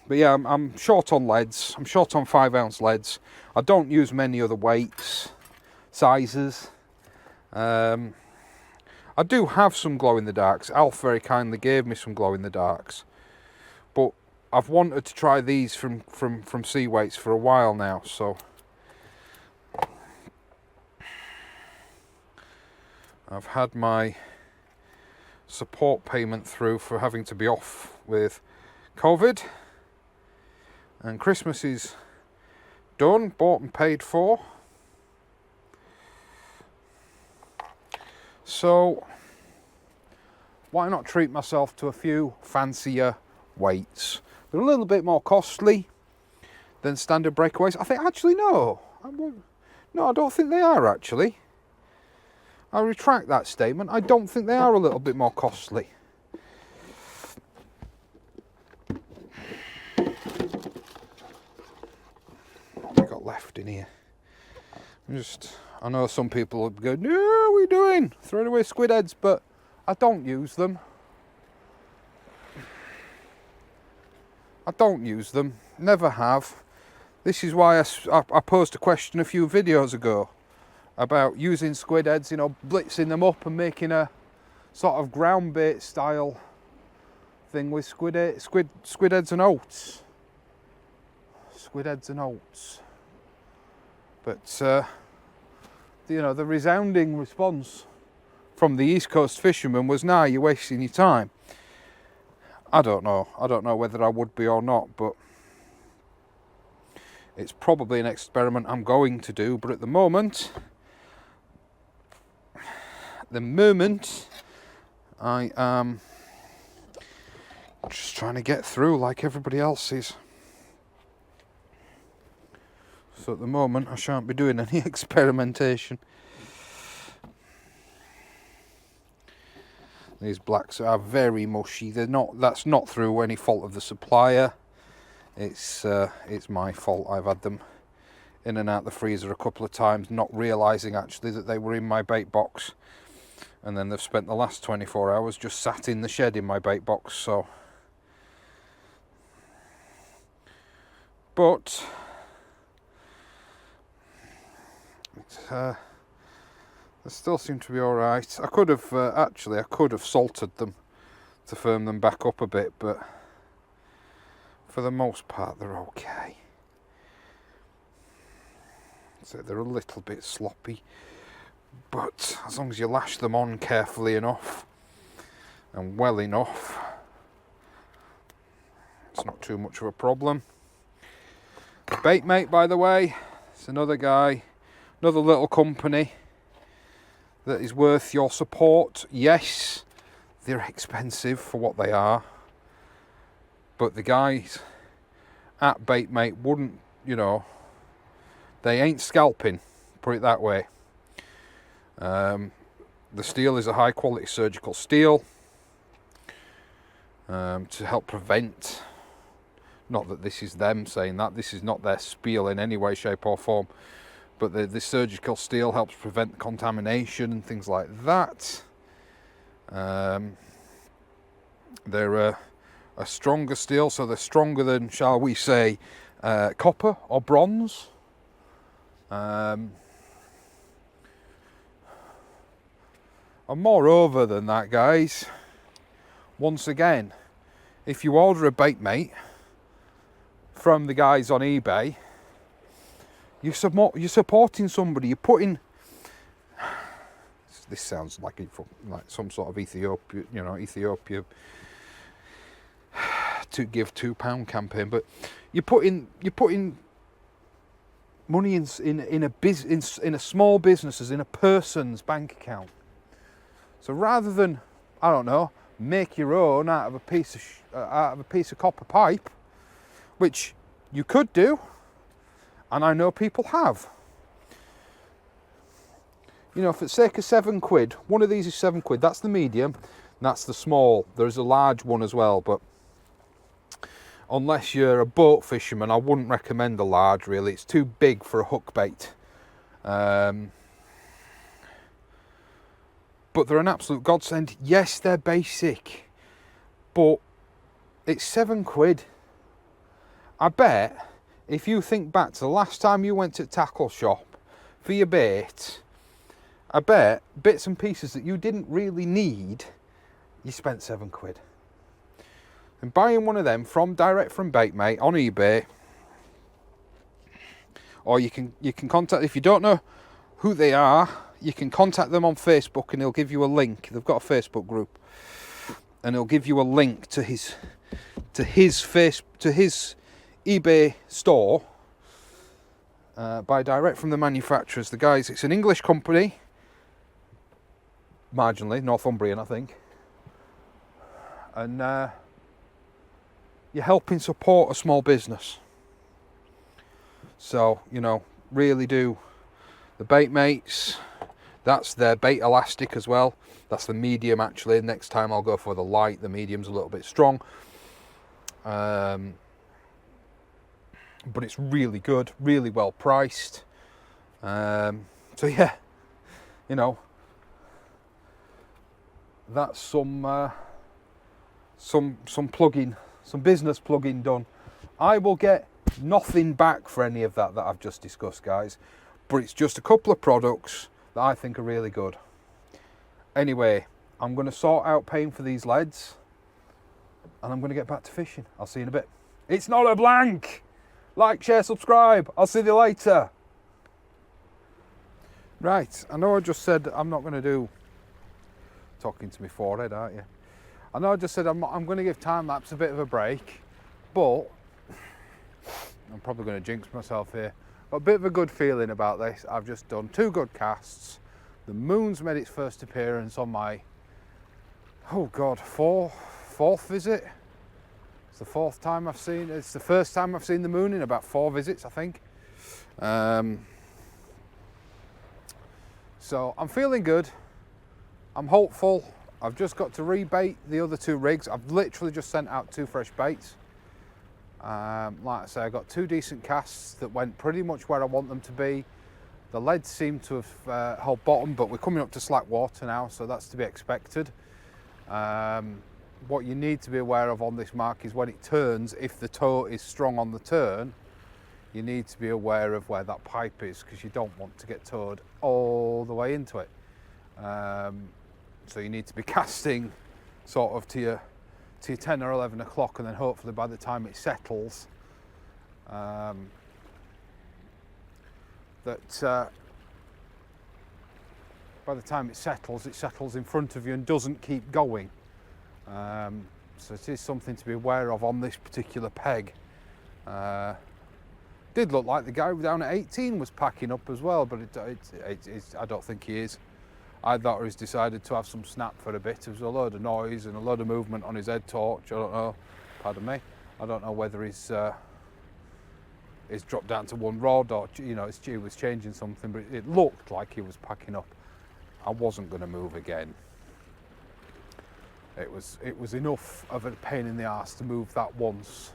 But yeah, I'm short on leads. I'm short on 5-ounce leads. I don't use many other weights, sizes. I do have some glow-in-the-darks. Alf very kindly gave me some glow-in-the-darks. But I've wanted to try these from Sea Weights for a while now, so... I've had my support payment through for having to be off with COVID. And Christmas is done, bought and paid for. So why not treat myself to a few fancier weights? They're a little bit more costly than standard breakaways. I think, actually, no. No, I don't think they are, actually. I retract that statement. I don't think they are a little bit more costly. Left in here. I know some people would go, no, what are we doing? Throwing away squid heads, but I don't use them. I don't use them. Never have. This is why I posed a question a few videos ago about using squid heads, you know, blitzing them up and making a sort of ground bait style thing with squid heads and oats. Squid heads and oats. But you know, the resounding response from the East Coast fishermen was, "Nah, you're wasting your time." I don't know whether I would be or not, but it's probably an experiment I'm going to do. But at the moment, I am just trying to get through like everybody else is. So at the moment, I shan't be doing any experimentation. These blacks are very mushy. They're not. That's not through any fault of the supplier. It's my fault. I've had them in and out the freezer a couple of times, not realising actually that they were in my bait box, and then they've spent the last 24 hours just sat in the shed in my bait box. So, but they still seem to be all right. I could have salted them to firm them back up a bit, but for the most part they're okay. So they're a little bit sloppy, but as long as you lash them on carefully enough and well enough, it's not too much of a problem. Baitmate, by the way, it's another guy, another little company that is worth your support. Yes, they're expensive for what they are, but the guys at Baitmate wouldn't, you know, they ain't scalping, put it that way. The steel is a high quality surgical steel to help prevent, not that this is them saying that, this is not their spiel in any way, shape or form, but the surgical steel helps prevent contamination and things like that. They're a stronger steel, so they're stronger than, shall we say, copper or bronze. And moreover than that, guys, once again, if you order a Baitmate from the guys on eBay, you're supporting somebody. You're putting. This sounds like some sort of Ethiopia to give £2 campaign, but you're putting money in a small business, as in a person's bank account. So rather than, I don't know, make your own out of a piece of copper pipe, which you could do, and I know people have. You know, for the sake of £7, one of these is £7. That's the medium, and that's the small. There's a large one as well, but unless you're a boat fisherman, I wouldn't recommend the large, really. It's too big for a hook bait. But they're an absolute godsend. Yes, they're basic, but it's £7. I bet if you think back to the last time you went to a tackle shop for your bait, I bet bits and pieces that you didn't really need, you spent £7. And buying one of them direct from Baitmate on eBay, or you can contact, if you don't know who they are, you can contact them on Facebook and he'll give you a link. They've got a Facebook group, and he'll give you a link to his eBay store. Buy direct from the manufacturers. The guys, it's an English company, marginally Northumbrian, I think, and you're helping support a small business. So, you know, really do. The Baitmates, that's their bait elastic as well. That's the medium, actually. Next time I'll go for the light. The medium's a little bit strong. But it's really good, really well priced. So yeah, you know, that's some plugging, some business plugging done. I will get nothing back for any of that I've just discussed, guys, but it's just a couple of products that I think are really good. Anyway, I'm going to sort out paying for these leads, and I'm going to get back to fishing. I'll see you in a bit. It's not a blank. Like, share, subscribe. I'll see you later. Right, I know I just said I'm not going to do... Talking to my forehead, aren't you? I know I just said I'm going to give time-lapse a bit of a break, but I'm probably going to jinx myself here. Got a bit of a good feeling about this. I've just done 2 good casts. The moon's made its first appearance on my, oh God, fourth visit. It's the 4th time I've seen, it's the first time I've seen the moon in about 4 visits, I think. So I'm feeling good. I'm hopeful. I've just got to rebait the other 2 rigs. I've literally just sent out 2 fresh baits. Like I say, I got 2 decent casts that went pretty much where I want them to be. The leads seem to have held bottom, but we're coming up to slack water now, so that's to be expected. What you need to be aware of on this mark is when it turns, if the tow is strong on the turn, you need to be aware of where that pipe is, because you don't want to get towed all the way into it. So you need to be casting sort of to your 10 or 11 o'clock, and then hopefully by the time it settles, by the time it settles in front of you and doesn't keep going. So it is something to be aware of on this particular peg. Did look like the guy down at 18 was packing up as well, but I don't think he is. I thought he's decided to have some snap for a bit. There was a load of noise and a load of movement on his head torch. I don't know, pardon me. I don't know whether he's dropped down to 1 rod, or he was changing something, but it looked like he was packing up. I wasn't going to move again. It was enough of a pain in the arse to move that once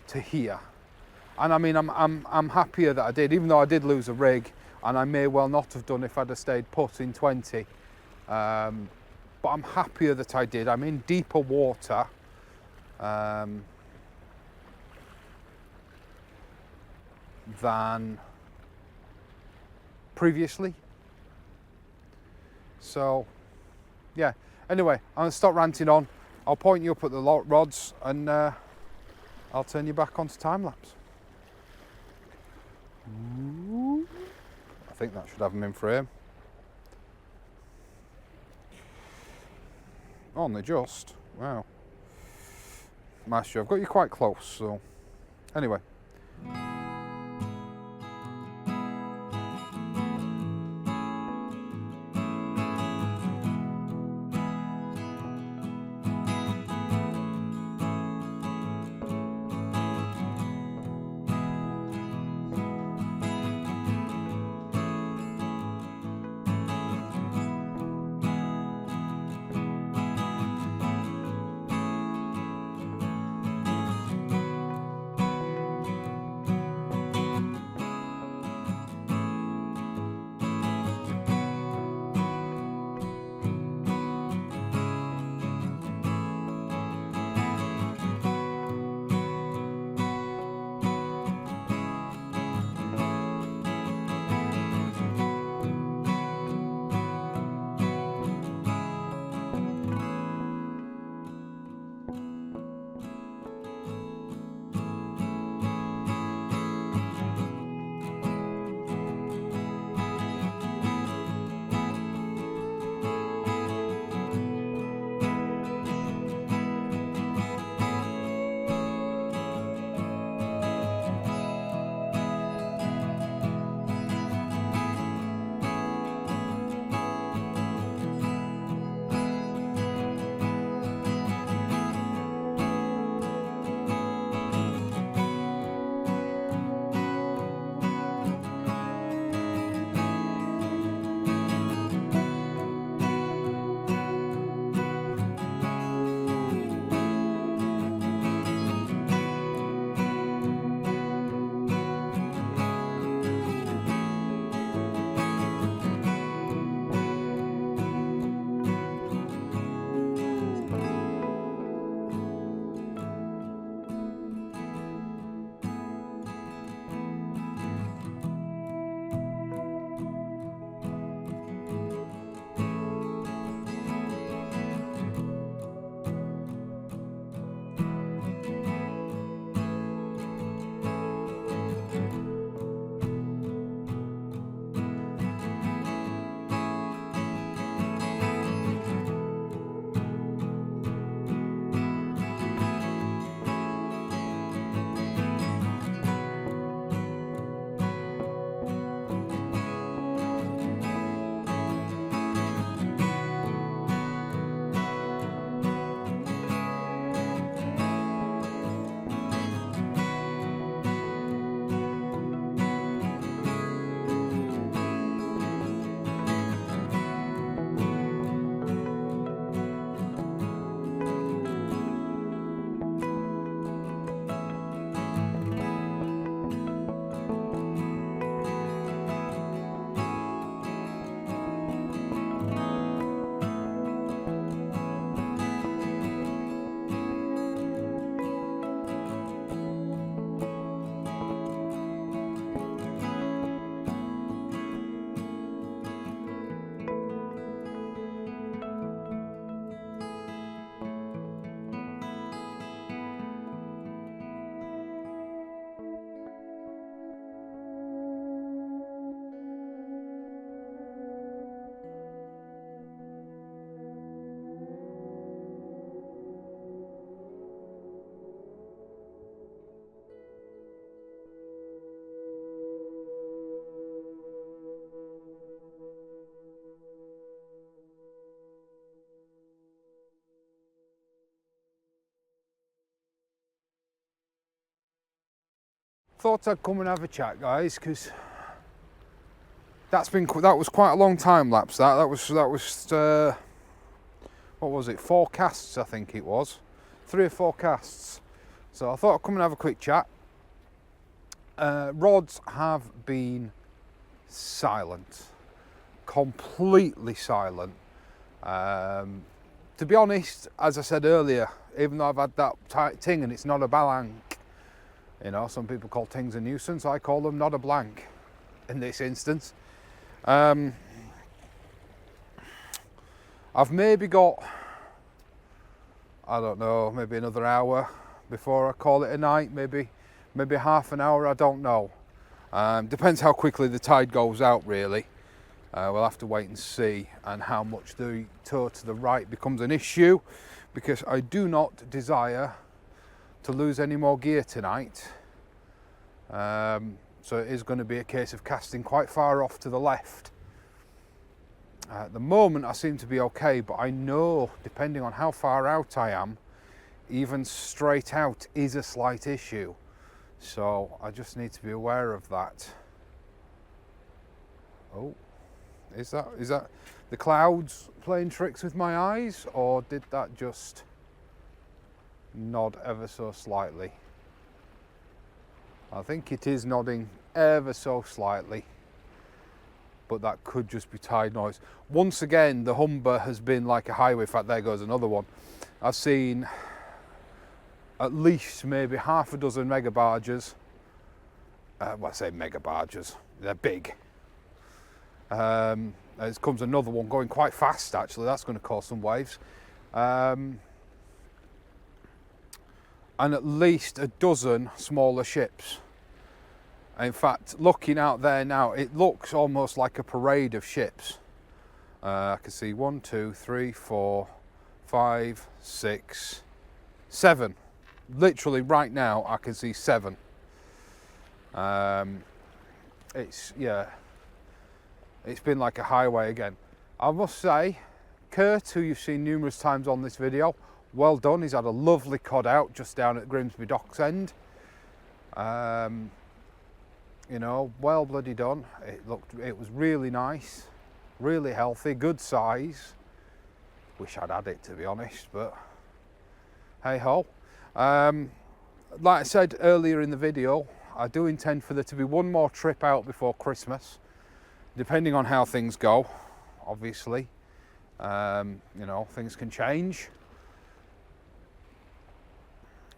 to here. And I mean, I'm happier that I did, even though I did lose a rig, and I may well not have done if I'd have stayed put in 20. But I'm happier that I did. I'm in deeper water. Than previously. So, yeah. Anyway, I'm going to stop ranting on. I'll point you up at the rods, and I'll turn you back onto time-lapse. I think that should have them in frame. Only just. Wow. Master, I've got you quite close, so... Anyway. thought I'd come and have a chat, guys, because that was quite a long time lapse. That was what was it? 4 casts, I think it was, 3 or 4 casts. So I thought I'd come and have a quick chat. Rods have been silent, completely silent. To be honest, as I said earlier, even though I've had that tight ting and it's not a blank, you know, some people call tings a nuisance, I call them not a blank in this instance. I've maybe got, I don't know, maybe another hour before I call it a night, maybe half an hour, I don't know. Depends how quickly the tide goes out, really. We'll have to wait and see, and how much the tow to the right becomes an issue, because I do not desire to lose any more gear tonight. So it is going to be a case of casting quite far off to the left. At the moment I seem to be okay, but I know, depending on how far out I am, even straight out is a slight issue. So I just need to be aware of that. Oh, is that the clouds playing tricks with my eyes, or did that just nod ever so slightly? I think it is nodding ever so slightly, but that could just be tide noise. Once again, the Humber has been like a highway. In fact, there goes another one. I've seen at least maybe half a dozen mega barges. Well, I say mega barges, they're big. There comes another one going quite fast, actually. That's going to cause some waves. And at least a dozen smaller ships. In fact, looking out there now, it looks almost like a parade of ships. I can see 1, 2, 3, 4, 5, 6, 7. Literally right now I can see 7. It's been like a highway again. I must say, Kurt, who you've seen numerous times on this video, well done. He's had a lovely cod out just down at Grimsby Docks End. You know, well bloody done. It was really nice, really healthy, good size. Wish I'd had it, to be honest, but hey ho. Like I said earlier in the video, I do intend for there to be one more trip out before Christmas, depending on how things go, obviously. You know, things can change.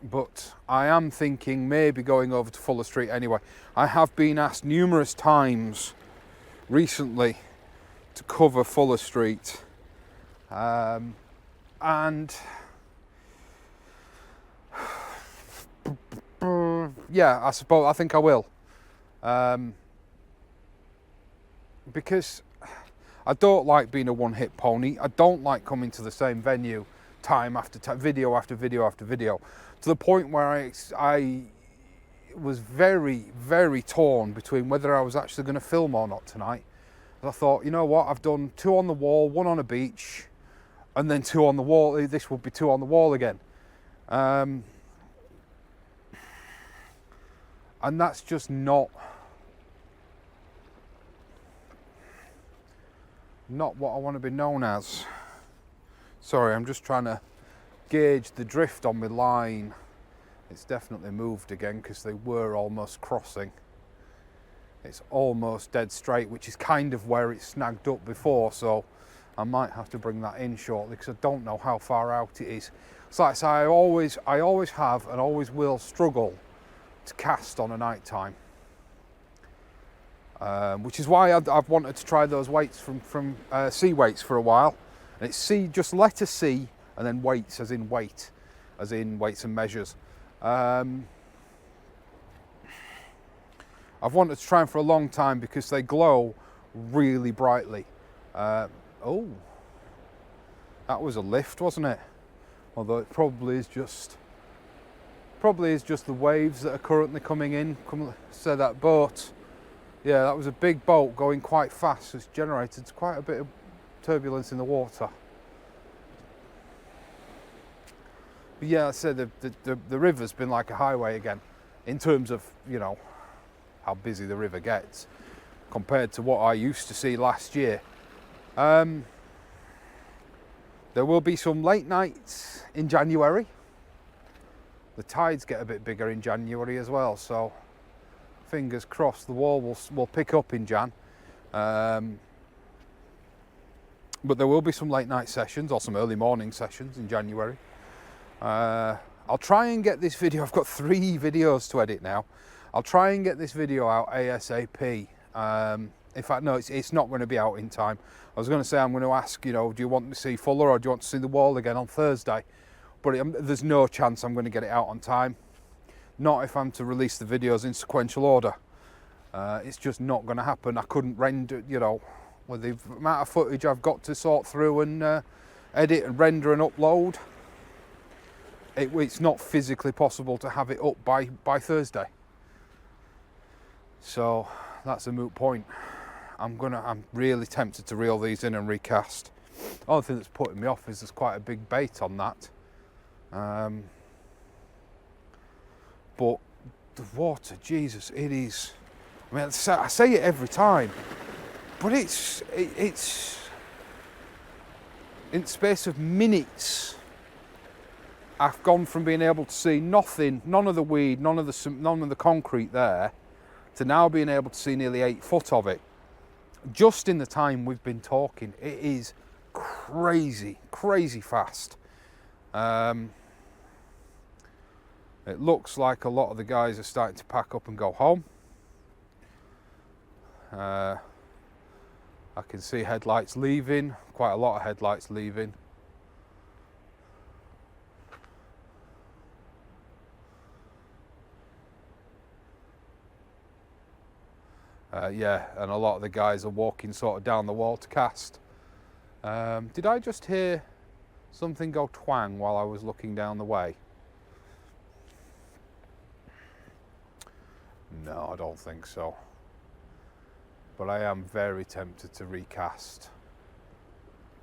But I am thinking maybe going over to Fuller Street anyway. I have been asked numerous times recently to cover Fuller Street. And yeah, I think I will. Because I don't like being a one-hit pony. I don't like coming to the same venue time after time, video after video after video, to the point where I was very, very torn between whether I was actually going to film or not tonight. And I thought, you know what, I've done 2 on the wall, 1 on a beach, and then 2 on the wall. This would be 2 on the wall again. And that's just not what I want to be known as. Sorry, I'm just trying to gauge the drift on my line. It's definitely moved again because they were almost crossing. It's almost dead straight, which is kind of where it snagged up before, so I might have to bring that in shortly because I don't know how far out it is. So like I say, I always have and always will struggle to cast on a night time. Which is why I've wanted to try those weights from sea weights for a while. And it's C, just letter C, and then weights, as in weight, as in weights and measures. I've wanted to try them for a long time because they glow really brightly. Oh, that was a lift, wasn't it? Although it probably is just the waves that are currently coming in. So that boat, yeah, that was a big boat going quite fast. It's generated quite a bit of turbulence in the water. But yeah, I said the river's been like a highway again in terms of, you know, how busy the river gets compared to what I used to see last year. There will be some late nights in January. The tides get a bit bigger in January as well, so fingers crossed the wall will pick up in Jan. But there will be some late night sessions or some early morning sessions in January. I'll try and get this video, I've got 3 videos to edit now. I'll try and get this video out ASAP. In fact, no, it's not going to be out in time. I was going to say, I'm going to ask, you know, do you want to see Fuller or do you want to see the wall again on Thursday? But there's no chance I'm going to get it out on time. Not if I'm to release the videos in sequential order. It's just not going to happen. I couldn't render, you know, with the amount of footage I've got to sort through and edit and render and upload. It's not physically possible to have it up by Thursday. So that's a moot point. I'm really tempted to reel these in and recast. The only thing that's putting me off is there's quite a big bait on that. But the water, Jesus, it is. I mean, I say it every time, but it's in the space of minutes. I've gone from being able to see nothing, none of the weed, none of the concrete there, to now being able to see nearly 8 foot of it. Just in the time we've been talking, it is crazy, crazy fast. It looks like a lot of the guys are starting to pack up and go home. I can see headlights leaving, quite a lot of headlights leaving. Yeah, and a lot of the guys are walking sort of down the wall to cast. Did I just hear something go twang while I was looking down the way? No, I don't think so. But I am very tempted to recast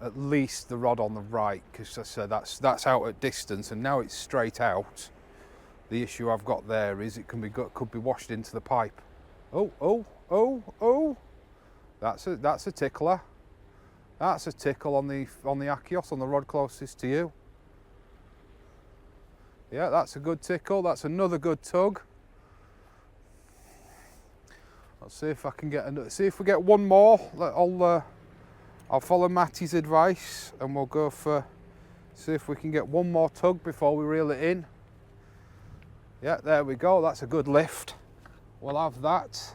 at least the rod on the right, because I said that's out at distance and now it's straight out. The issue I've got there is it could be washed into the pipe. Oh! That's a tickler. That's a tickle on the Achios, on the rod closest to you. Yeah, that's a good tickle. That's another good tug. Let's see if I can see if we get one more. I'll follow Matty's advice and we'll go for, see if we can get one more tug before we reel it in. Yeah, there we go. That's a good lift. We'll have that.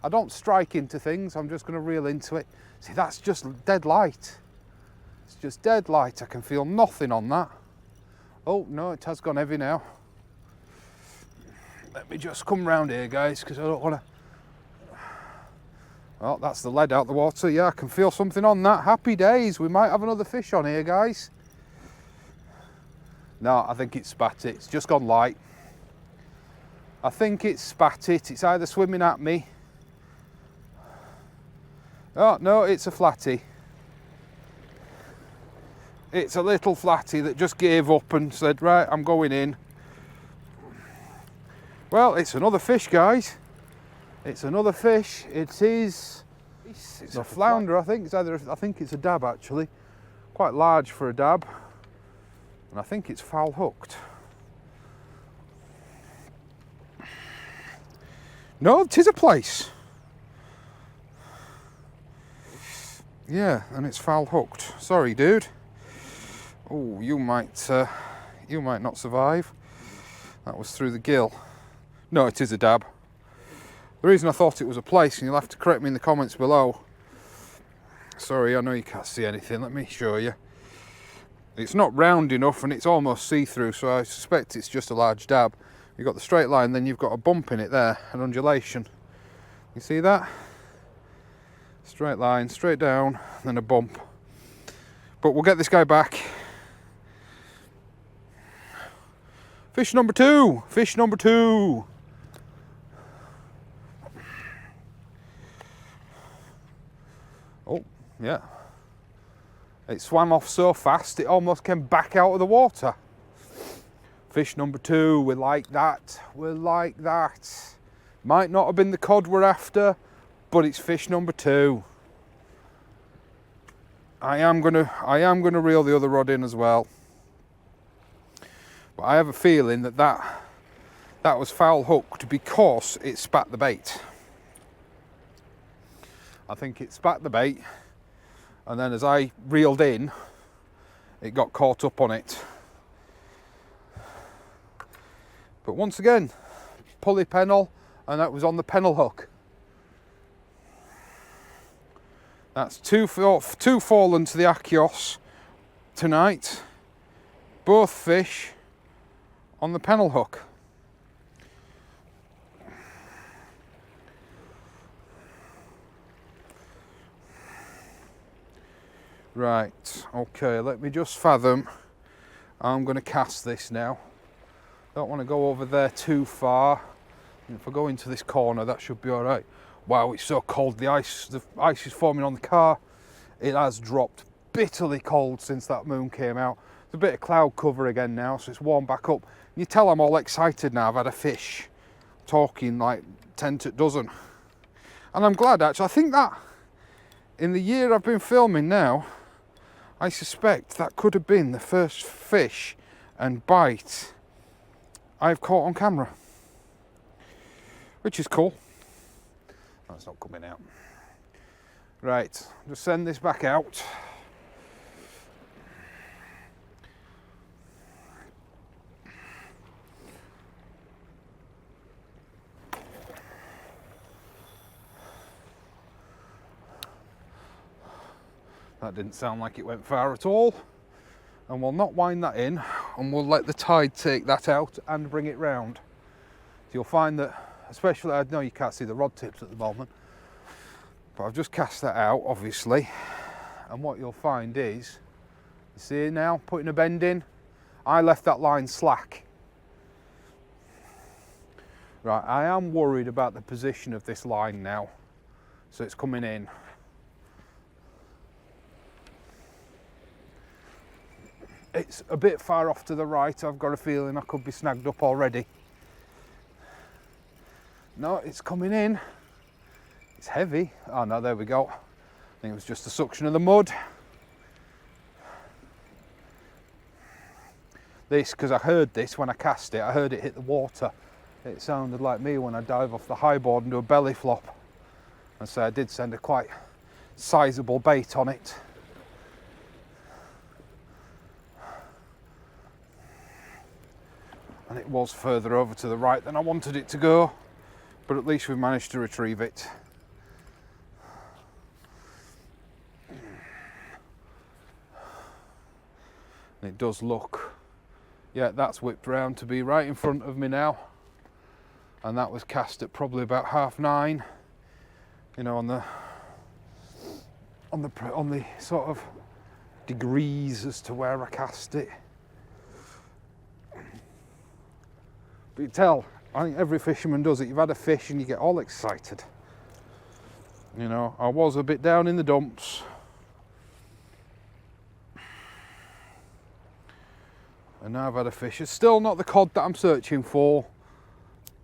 I don't strike into things. I'm just going to reel into it. See, that's just dead light. It's just dead light. I can feel nothing on that. Oh no, it has gone heavy now. Let me just come round here, guys, because I don't want to. Well, that's the lead out the water. Yeah, I can feel something on that. Happy days. We might have another fish on here, guys. No, I think it's spat it. It's just gone light. I think it's spat it. It's either swimming at me. Oh, no, it's a flatty. It's a little flatty that just gave up and said, right, I'm going in. Well, it's another fish, guys. It's another fish. It is. It's a flounder, I think. I think it's a dab, actually. Quite large for a dab. And I think it's foul hooked. No, it is a place. Yeah, and it's foul hooked. Sorry, dude. Oh, you might not survive. That was through the gill. No, it is a dab. The reason I thought it was a place, and you'll have to correct me in the comments below. Sorry, I know you can't see anything. Let me show you. It's not round enough and it's almost see-through, so I suspect it's just a large dab. You've got the straight line, then you've got a bump in it there, an undulation. You see that? Straight line, straight down, then a bump. But we'll get this guy back. Fish number 2! Fish number 2! Oh, yeah. It swam off so fast it almost came back out of the water. Fish number 2, we like that. We like that. Might not have been the cod we're after, but it's fish number 2. I am gonna reel the other rod in as well. But I have a feeling that was foul hooked because it spat the bait. I think it spat the bait, and then as I reeled in, it got caught up on it. But once again, pulley pennel, and that was on the pennel hook. That's two fallen to the Achios tonight. Both fish on the pennel hook. Right, okay, let me just fathom. I'm going to cast this now. Don't want to go over there too far. If I go into this corner, that should be all right. Wow, it's so cold. The ice is forming on the car. It has dropped bitterly cold since that moon came out. There's a bit of cloud cover again now, so it's warmed back up. You tell I'm all excited now. I've had a fish. Talking like 10 to a dozen. And I'm glad, actually. I think that in the year I've been filming now, I suspect that could have been the first fish and bite I've caught on camera, which is cool. That's not coming out. Right, just send this back out. That didn't sound like it went far at all. And we'll not wind that in, and we'll let the tide take that out and bring it round. So you'll find that, especially, I know you can't see the rod tips at the moment, but I've just cast that out, obviously. And what you'll find is, you see now, putting a bend in, I left that line slack. Right, I am worried about the position of this line now. So it's coming in. It's a bit far off to the right. I've got a feeling I could be snagged up already. No, it's coming in. It's heavy. Oh no, there we go. I think it was just the suction of the mud. This, because I heard this when I cast it, I heard it hit the water. It sounded like me when I dive off the high board and do a belly flop. And so I did send a quite sizable bait on it. And it was further over to the right than I wanted it to go, but at least we managed to retrieve it. And it does look, yeah, that's whipped round to be right in front of me now. And that was cast at probably about 9:30, you know, on the sort of degrees as to where I cast it. But you tell, I think every fisherman does it. You've had a fish and you get all excited. You know, I was a bit down in the dumps. And now I've had a fish. It's still not the cod that I'm searching for,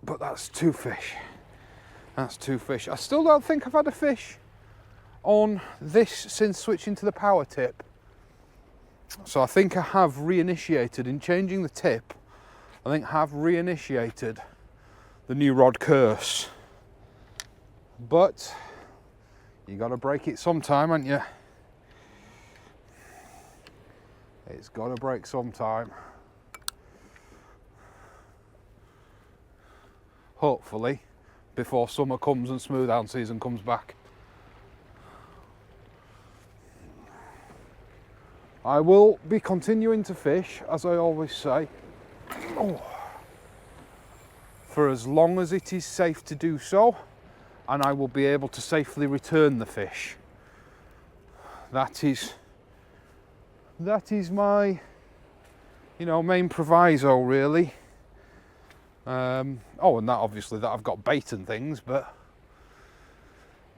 but that's 2 fish. That's 2 fish. I still don't think I've had a fish on this since switching to the power tip. So I think I have reinitiated in changing the tip. I think I have reinitiated the new rod curse. But you got to break it sometime, haven't you? It's got to break sometime. Hopefully before summer comes and smooth hound season comes back. I will be continuing to fish, as I always say, for as long as it is safe to do so, and I will be able to safely return the fish. That is my, you know, main proviso, really. And that obviously that I've got bait and things, but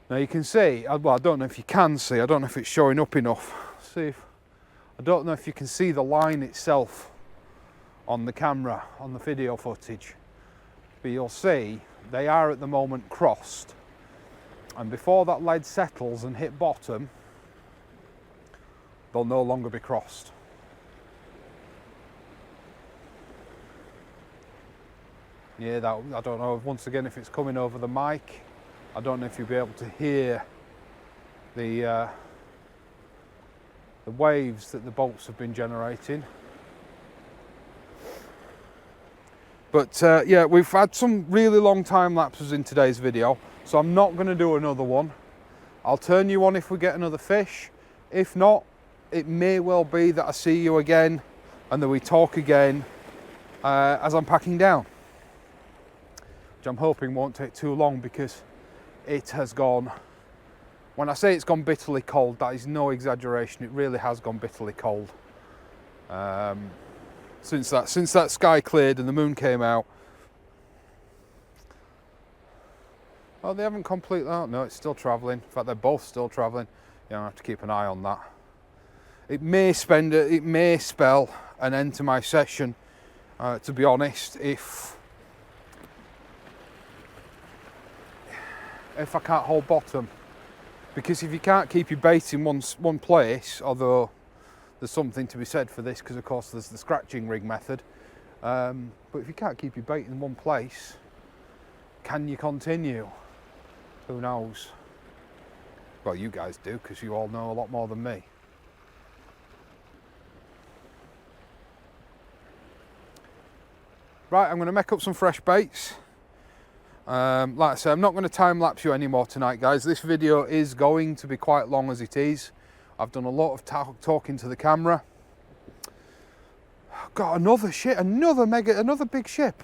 now you can see, well, I don't know if you can see, I don't know if it's showing up enough. See if, I don't know if you can see the line itself on the camera, on the video footage, but you'll see they are at the moment crossed, and before that lead settles and hit bottom, they'll no longer be crossed. Yeah, that, I don't know, once again, if it's coming over the mic, I don't know if you'll be able to hear the waves that the bolts have been generating. But yeah, we've had some really long time lapses in today's video, so I'm not going to do another one. I'll turn you on if we get another fish. If not, it may well be that I see you again and that we talk again as I'm packing down, which I'm hoping won't take too long, because it has gone, when I say it's gone bitterly cold, that is no exaggeration. It really has gone bitterly cold. Since that sky cleared and the moon came out. Oh, they haven't completely, oh no, it's still travelling. In fact, they're both still travelling. Yeah, I have to keep an eye on that. It may spell an end to my session, to be honest, if I can't hold bottom. Because if you can't keep your bait in one place, although there's something to be said for this, because of course there's the scratching rig method, but if you can't keep your bait in one place, can you continue? Who knows? Well, you guys do, because you all know a lot more than me. Right, I'm going to make up some fresh baits. Like I say, I'm not going to time lapse you anymore tonight, guys. This video is going to be quite long as it is. I've done a lot of talking to the camera. Got another ship, another big ship,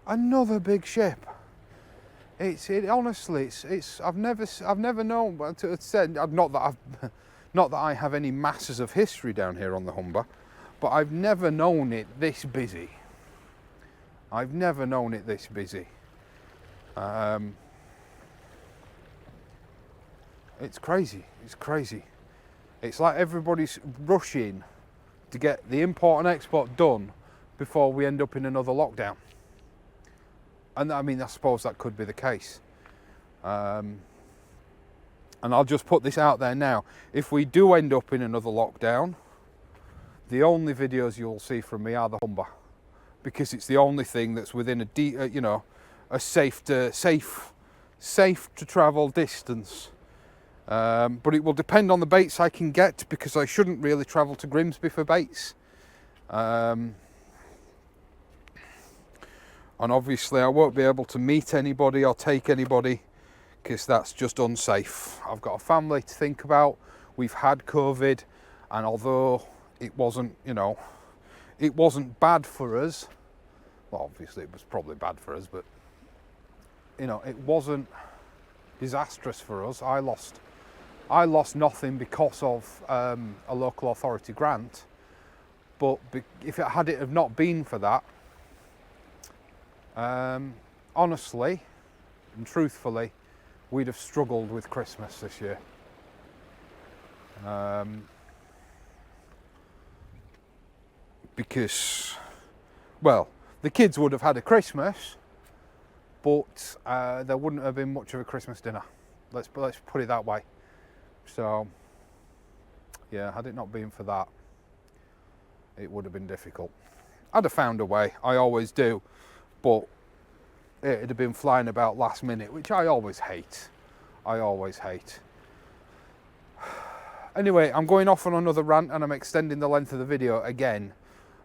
another big ship. Honestly, I've never known. Not that I have any masses of history down here on the Humber, but I've never known it this busy. I've never known it this busy. It's crazy. It's crazy. It's like everybody's rushing to get the import and export done before we end up in another lockdown. And I mean, I suppose that could be the case. And I'll just put this out there now. If we do end up in another lockdown, the only videos you'll see from me are the Humber, because it's the only thing that's within a safe to travel distance. But it will depend on the baits I can get, because I shouldn't really travel to Grimsby for baits. And obviously I won't be able to meet anybody or take anybody, because that's just unsafe. I've got a family to think about. We've had COVID, and although it wasn't, it wasn't bad for us. Well, obviously it was probably bad for us, but it wasn't disastrous for us. I lost nothing because of a local authority grant, but if it had not been for that, honestly and truthfully, we'd have struggled with Christmas this year. Because, well, the kids would have had a Christmas, but there wouldn't have been much of a Christmas dinner. Let's put it that way. So, yeah, had it not been for that, it would have been difficult. I'd have found a way, I always do, but it'd have been flying about last minute, which I always hate. Anyway, I'm going off on another rant, and I'm extending the length of the video again,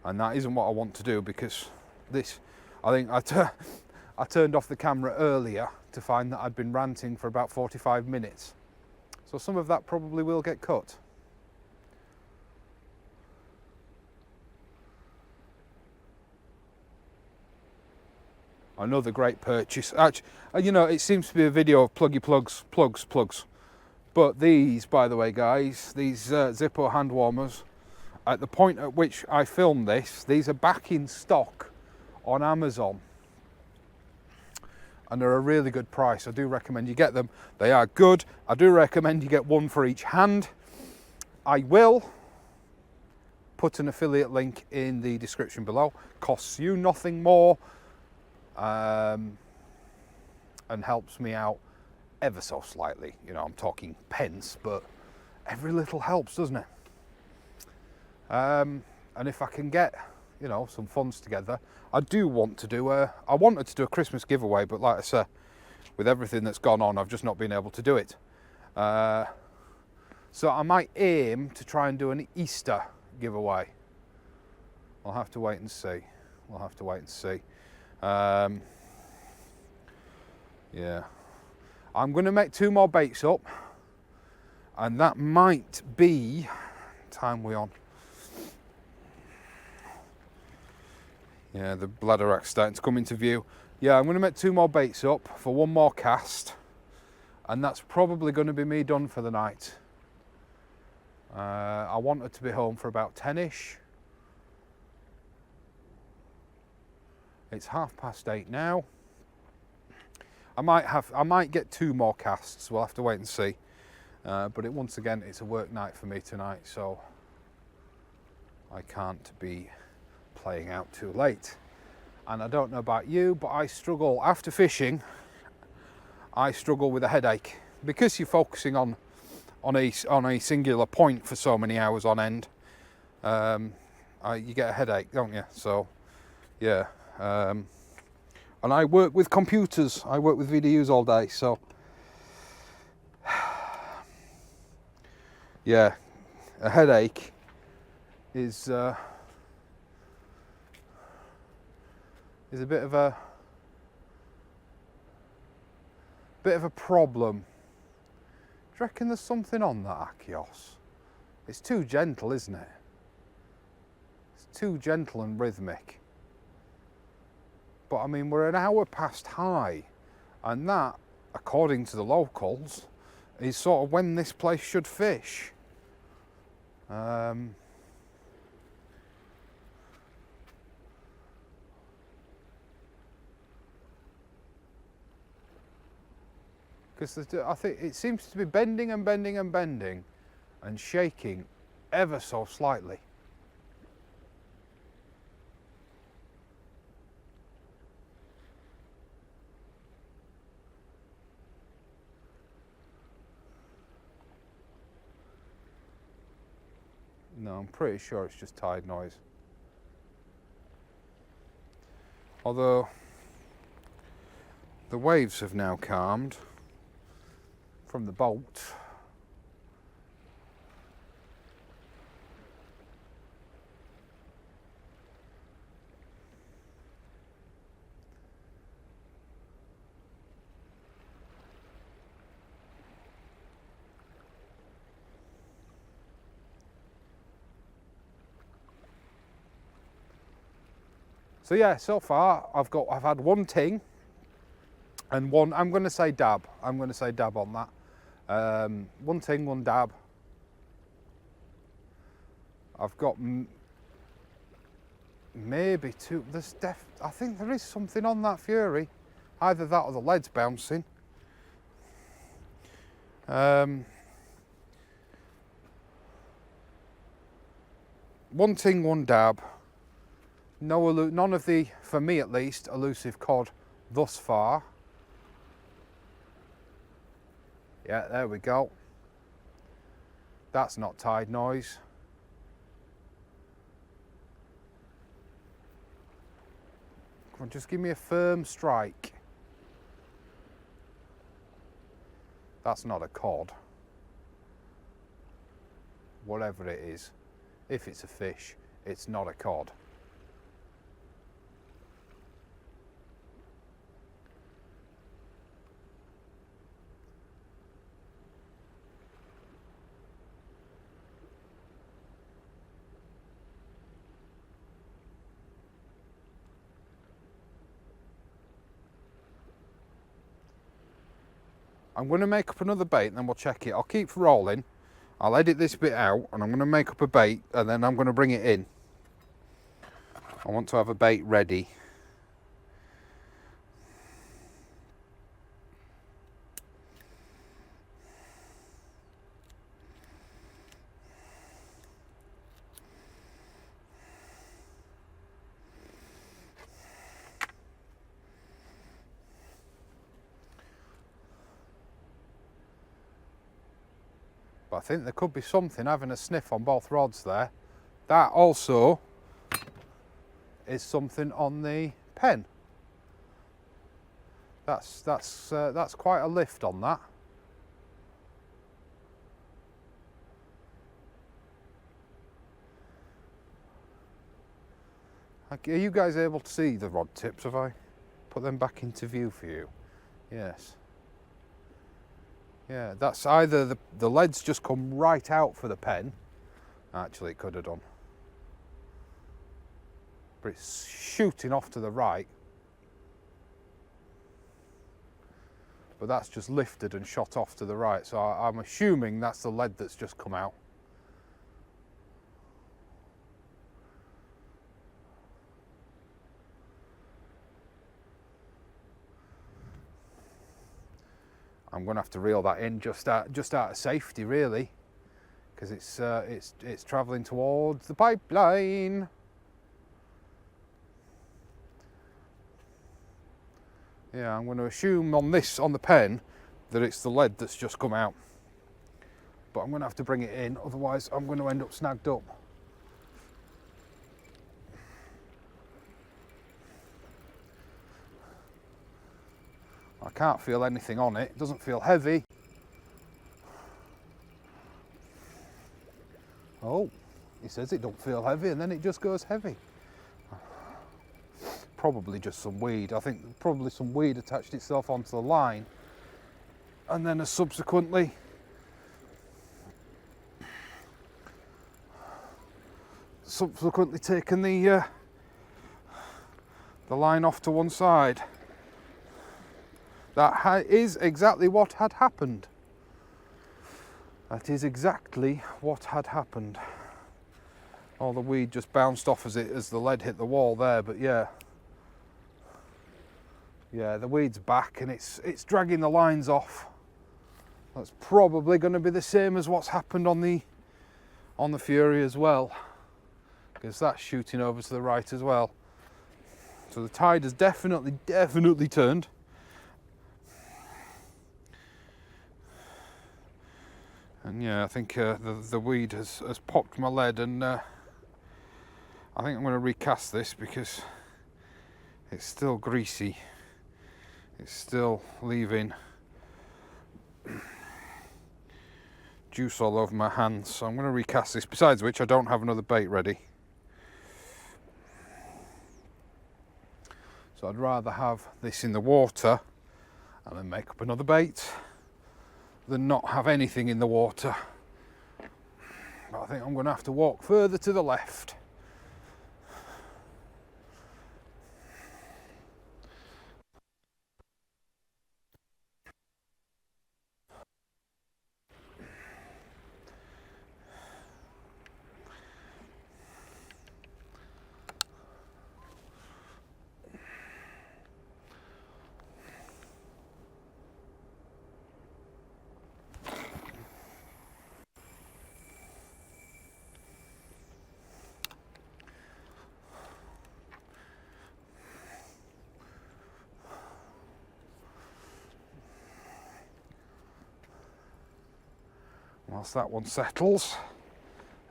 and that isn't what I want to do, because I think I turned off the camera earlier to find that I'd been ranting for about 45 minutes. So some of that probably will get cut. Another great purchase. Actually, it seems to be a video of pluggy plugs. But these, by the way, guys, these Zippo hand warmers, at the point at which I filmed this, these are back in stock on Amazon. And they're a really good price. I do recommend you get them. They are good. I do recommend you get one for each hand. I will put an affiliate link in the description below. Costs you nothing more, and helps me out ever so slightly. You know, I'm talking pence, but every little helps, doesn't it? And if I can get, you know, some funds together, I wanted to do a Christmas giveaway, but like I said, with everything that's gone on, I've just not been able to do it. So I might aim to try and do an Easter giveaway. I'll have to wait and see. We'll have to wait and see. Yeah. I'm going to make 2 more baits up, and that might be, time we on. Yeah, the bladder rack's starting to come into view. Yeah, I'm going to make 2 more baits up for 1 more cast, and that's probably going to be me done for the night. I wanted to be home for about 10ish. It's 8:30 now. I might get 2 more casts. We'll have to wait and see. But once again, it's a work night for me tonight, so I can't be playing out too late. And I don't know about you, but I struggle after fishing. I struggle with a headache because you're focusing on a singular point for so many hours on end. You get a headache, don't you? So, yeah. And I work with computers. I work with VDUs all day, so yeah, a headache is a bit of a problem. Do you reckon there's something on that Achios? It's too gentle, isn't it? It's too gentle and rhythmic. But I mean, we're an hour past high, and that, according to the locals, is sort of when this place should fish. Because I think it seems to be bending and bending and bending and shaking ever so slightly. No, I'm pretty sure it's just tide noise. Although the waves have now calmed from the boat. So yeah, so far I've had 1 ting and 1. I'm going to say dab. I'm going to say dab on that. 1 ting, 1 dab. I've got maybe 2. I think there is something on that Fury. Either that or the lead's bouncing. 1 ting, 1 dab. None of the, for me at least, elusive cod thus far. Yeah, there we go. That's not tide noise. Come on, just give me a firm strike. That's not a cod. Whatever it is, if it's a fish, it's not a cod. I'm going to make up another bait and then we'll check it. I'll keep rolling. I'll edit this bit out and I'm going to make up a bait and then I'm going to bring it in. I want to have a bait ready. I think there could be something having a sniff on both rods there. That also is something on the pen. That's quite a lift on that. Are you guys able to see the rod tips? Have I put them back into view for you? Yes. Yeah, that's either the lead's just come right out for the pen. Actually, it could have done. But it's shooting off to the right. But that's just lifted and shot off to the right. So I'm assuming that's the lead that's just come out. I'm going to have to reel that in just out of safety, really, because it's travelling towards the pipeline. Yeah, I'm going to assume on the pen that it's the lead that's just come out, but I'm going to have to bring it in, otherwise I'm going to end up snagged up. I can't feel anything on it. It doesn't feel heavy. Oh, he says it don't feel heavy, and then it just goes heavy. Probably just some weed. I think probably some weed attached itself onto the line, and then has subsequently taken the line off to one side. That is exactly what had happened. That is exactly what had happened. All the weed just bounced off as the lead hit the wall there, but yeah. Yeah, the weed's back and it's dragging the lines off. That's probably going to be the same as what's happened on the Fury as well, because that's shooting over to the right as well. So the tide has definitely turned. And yeah, I think the weed has popped my lead, and I think I'm going to recast this because it's still greasy. It's still leaving juice all over my hands, so I'm going to recast this. Besides which, I don't have another bait ready. So I'd rather have this in the water and then make up another bait than not have anything in the water. But I think I'm going to have to walk further to the left. Whilst that one settles,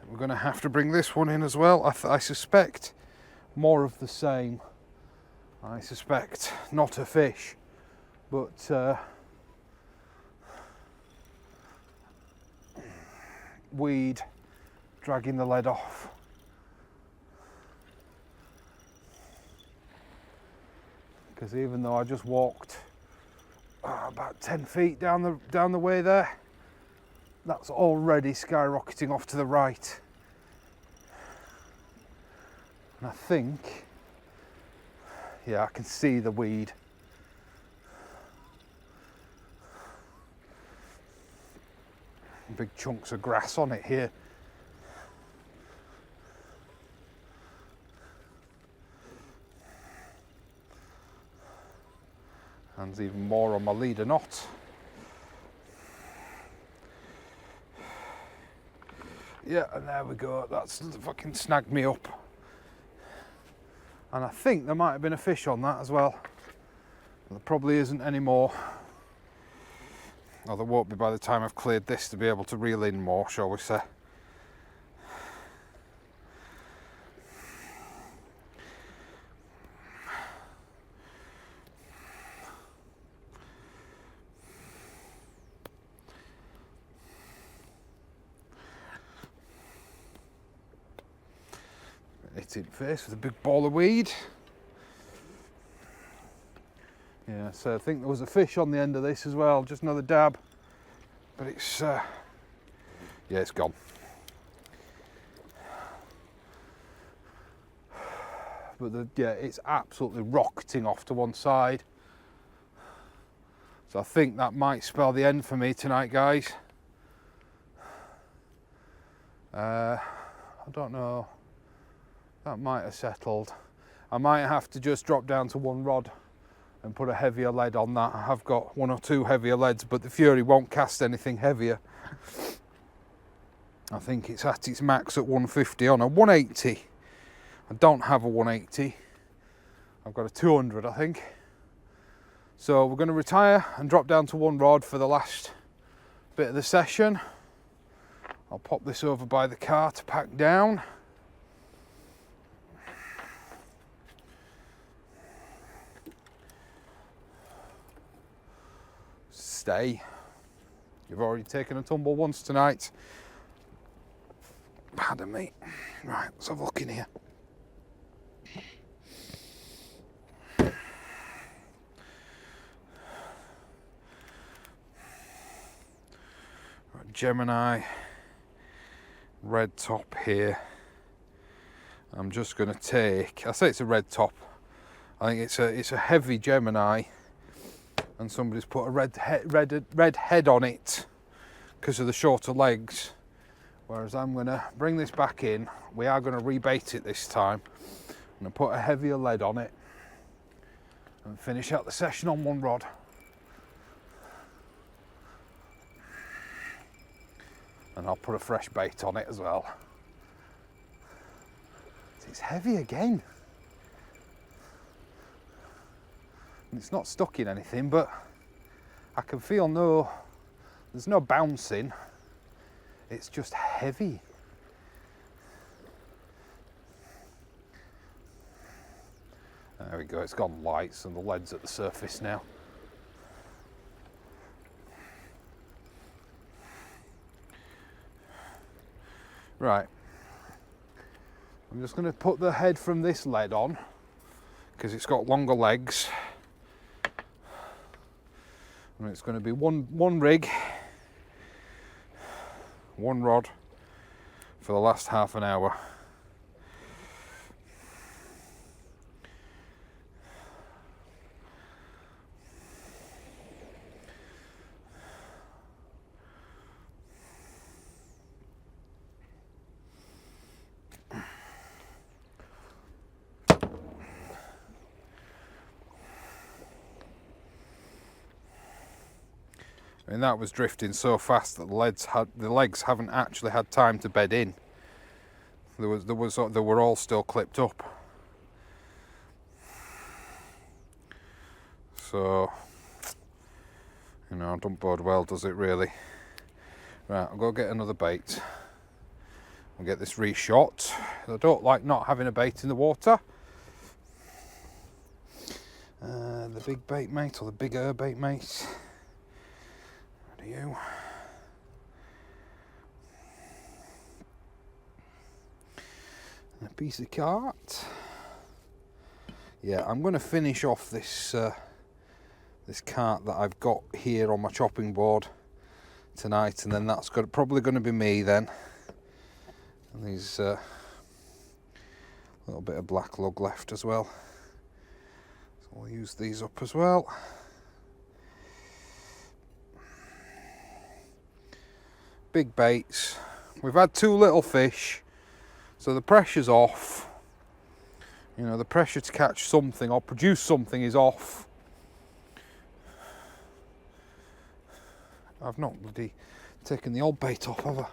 we're going to have to bring this one in as well. I suspect more of the same. I suspect not a fish, but weed dragging the lead off. Because even though I just walked about 10 feet down the way there, that's already skyrocketing off to the right. And I think, yeah, I can see the weed. Big chunks of grass on it here. And there's even more on my leader knot. Yeah, and there we go. That's fucking snagged me up. And I think there might have been a fish on that as well. There probably isn't anymore. Or there won't be by the time I've cleared this to be able to reel in more, shall we say. Hit it face with a big ball of weed. Yeah, so I think there was a fish on the end of this as well, just another dab. But it's, yeah, it's gone. But yeah, it's absolutely rocketing off to one side. So I think that might spell the end for me tonight, guys. I don't know. That might have settled. I might have to just drop down to one rod and put a heavier lead on that. I have got one or two heavier leads, but the Fury won't cast anything heavier. I think it's at its max at 150 on a 180. I don't have a 180. I've got a 200, I think. So we're going to retire and drop down to one rod for the last bit of the session. I'll pop this over by the car to pack down. Stay. You've already taken a tumble once tonight. Pardon me. Right, let's have a look in here. Gemini red top here. I'm just going to take, I say it's a red top, I think it's a heavy Gemini, and somebody's put a red head on it because of the shorter legs, whereas I'm going to bring this back in. We are going to rebait it this time. I'm going to put a heavier lead on it and finish out the session on one rod. And I'll put a fresh bait on it as well. It's heavy again. And it's not stuck in anything, but I can feel there's no bouncing. It's just heavy. There we go, it's gone light and the lead's at the surface now. Right, I'm just going to put the head from this lead on because it's got longer legs, and it's going to be one rig, one rod for the last half an hour. I mean, that was drifting so fast that the legs haven't actually had time to bed in. They were all still clipped up. So, you know, don't bode well, does it really? Right, I'll go get another bait. I'll get this reshot. I don't like not having a bait in the water. The big bait mate, or the bigger bait mate. You. And a piece of cart. Yeah, I'm going to finish off this this cart that I've got here on my chopping board tonight, and then that's probably going to be me then. And there's a little bit of black lug left as well, so I'll use these up as well. Big baits. We've had two little fish, so the pressure's off. You know, the pressure to catch something or produce something is off. I've not bloody taken the old bait off, have I?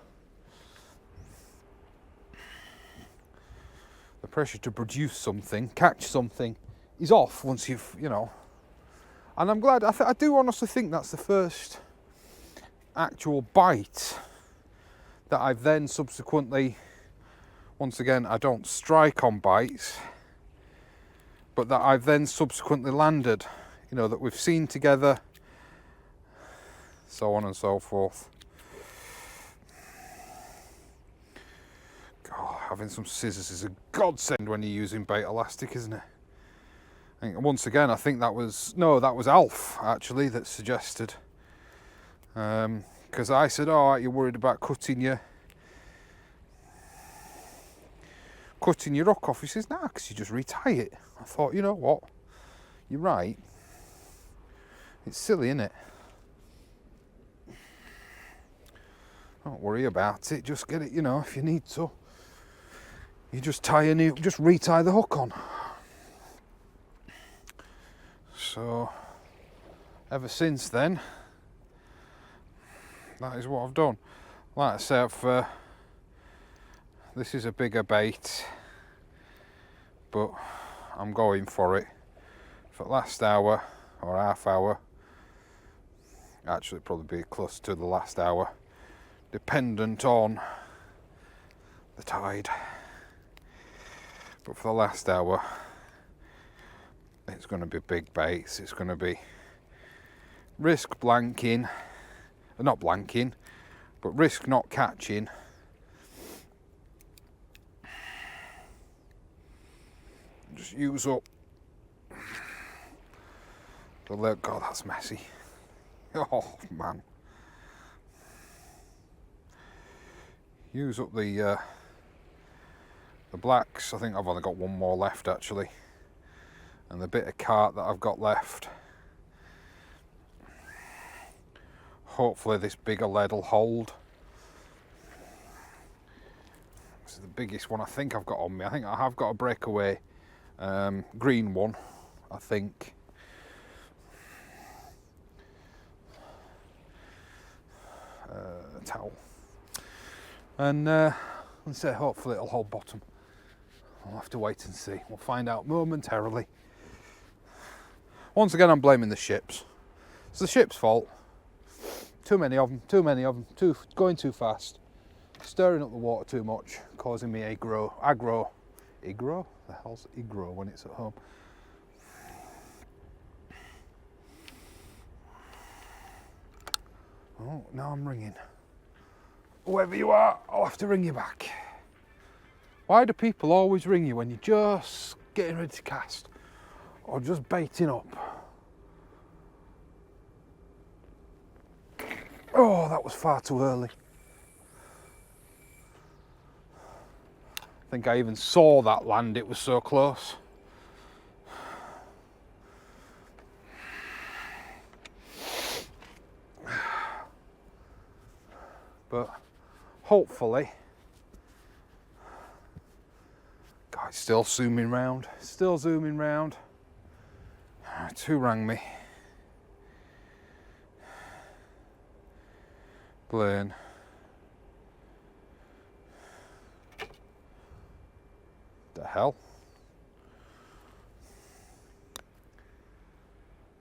The pressure to produce something, catch something, is off once you've, you know. And I'm glad, I do honestly think that's the first actual bite that I've then subsequently, once again, I don't strike on bites, but that I've then subsequently landed, you know, that we've seen together, so on and so forth. God, having some scissors is a godsend when you're using bait elastic, isn't it? And once again, I think that was Alf actually that suggested, because I said, "Oh, you're worried about cutting your hook off." He says, "Nah, because you just retie it." I thought, you know what, you're right. It's silly, isn't it? Don't worry about it. Just get it. You know, if you need to, you just retie the hook on. So, ever since then, that is what I've done. Like I say, this is a bigger bait, but I'm going for it. For the last hour or half hour, actually probably be close to the last hour, dependent on the tide. But for the last hour, it's going to be big baits. It's going to be risk blanking, not blanking, but risk not catching. Just use up the leg. God, that's messy. Oh man. Use up the blacks. I think I've only got one more left actually, and the bit of cart that I've got left. Hopefully this bigger lead will hold. This is the biggest one I think I've got on me. I think I have got a breakaway green one, I think. Towel. And let's say hopefully it'll hold bottom. I'll have to wait and see. We'll find out momentarily. Once again, I'm blaming the ships. It's the ship's fault. Too many of them, going too fast, stirring up the water too much, causing me aggro. The hell's aggro when it's at home? Oh, now I'm ringing. Whoever you are, I'll have to ring you back. Why do people always ring you when you're just getting ready to cast or just baiting up? Oh, that was far too early. I think I even saw that land, it was so close. But hopefully, God, it's still zooming round, Two rang me. Blaine. The hell?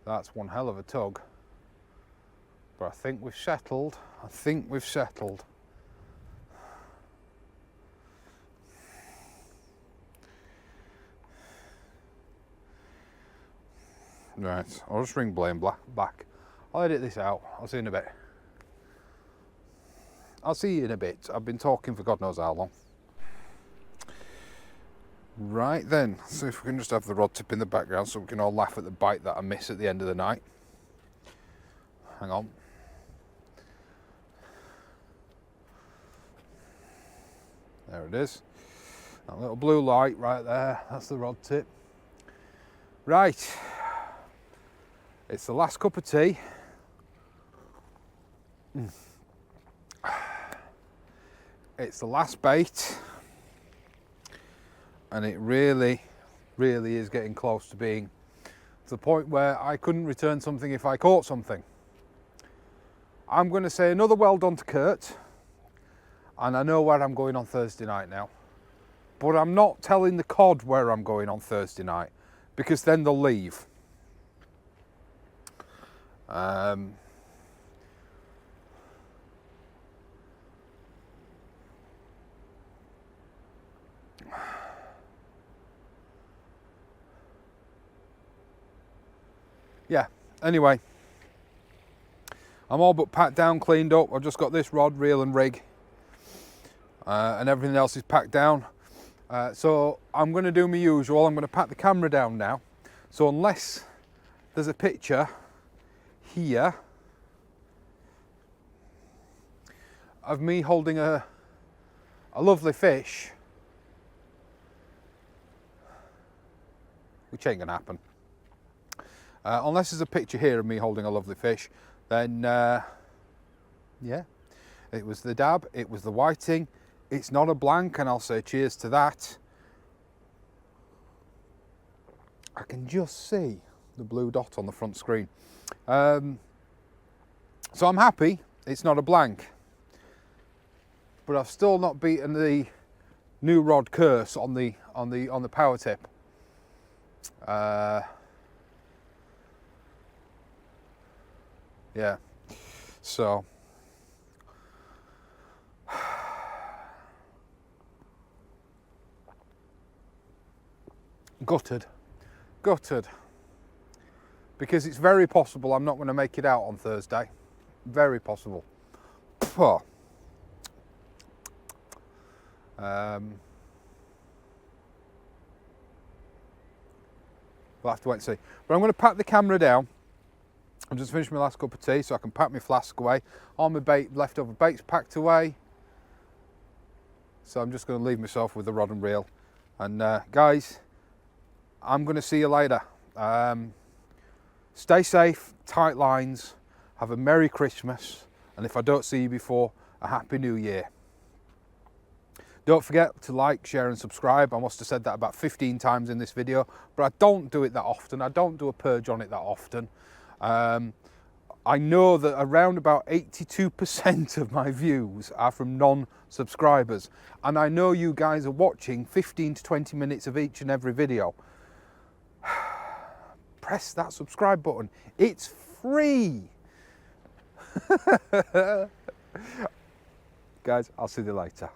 That's one hell of a tug. But I think we've settled. Right, I'll just ring Blaine back. I'll edit this out. I'll see you in a bit. I've been talking for God knows how long. Right then, see if we can just have the rod tip in the background so we can all laugh at the bite that I miss at the end of the night. Hang on. There it is. That little blue light right there, that's the rod tip. Right. It's the last cup of tea. It's the last bait. And it really is getting close to being to the point where I couldn't return something if I caught something. I'm going to say another well done to Kurt, and I know where I'm going on Thursday night now, but I'm not telling the cod where I'm going on Thursday night because then they'll leave. yeah, anyway, I'm all but packed down, cleaned up. I've just got this rod, reel and rig, and everything else is packed down. So I'm going to do my usual. I'm going to pack the camera down now. So unless there's a picture here of me holding a lovely fish, which ain't going to happen. Unless there's a picture here of me holding a lovely fish, then yeah, it was the dab, it was the whiting, it's not a blank, and I'll say cheers to that. I can just see the blue dot on the front screen. So I'm happy it's not a blank, but I've still not beaten the new rod curse on the power tip. Yeah, so gutted, because it's very possible I'm not going to make it out on Thursday. Very possible. We'll have to wait and see. But I'm going to pack the camera down. I've just finished my last cup of tea so I can pack my flask away. All my leftover bait's packed away. So I'm just going to leave myself with the rod and reel. And guys, I'm going to see you later. Stay safe, tight lines, have a Merry Christmas, and if I don't see you before, a Happy New Year. Don't forget to like, share and subscribe. I must have said that about 15 times in this video, but I don't do it that often. I don't do a purge on it that often. I know that around about 82% of my views are from non-subscribers, and I know you guys are watching 15 to 20 minutes of each and every video. Press that subscribe button. It's free. Guys, I'll see you later.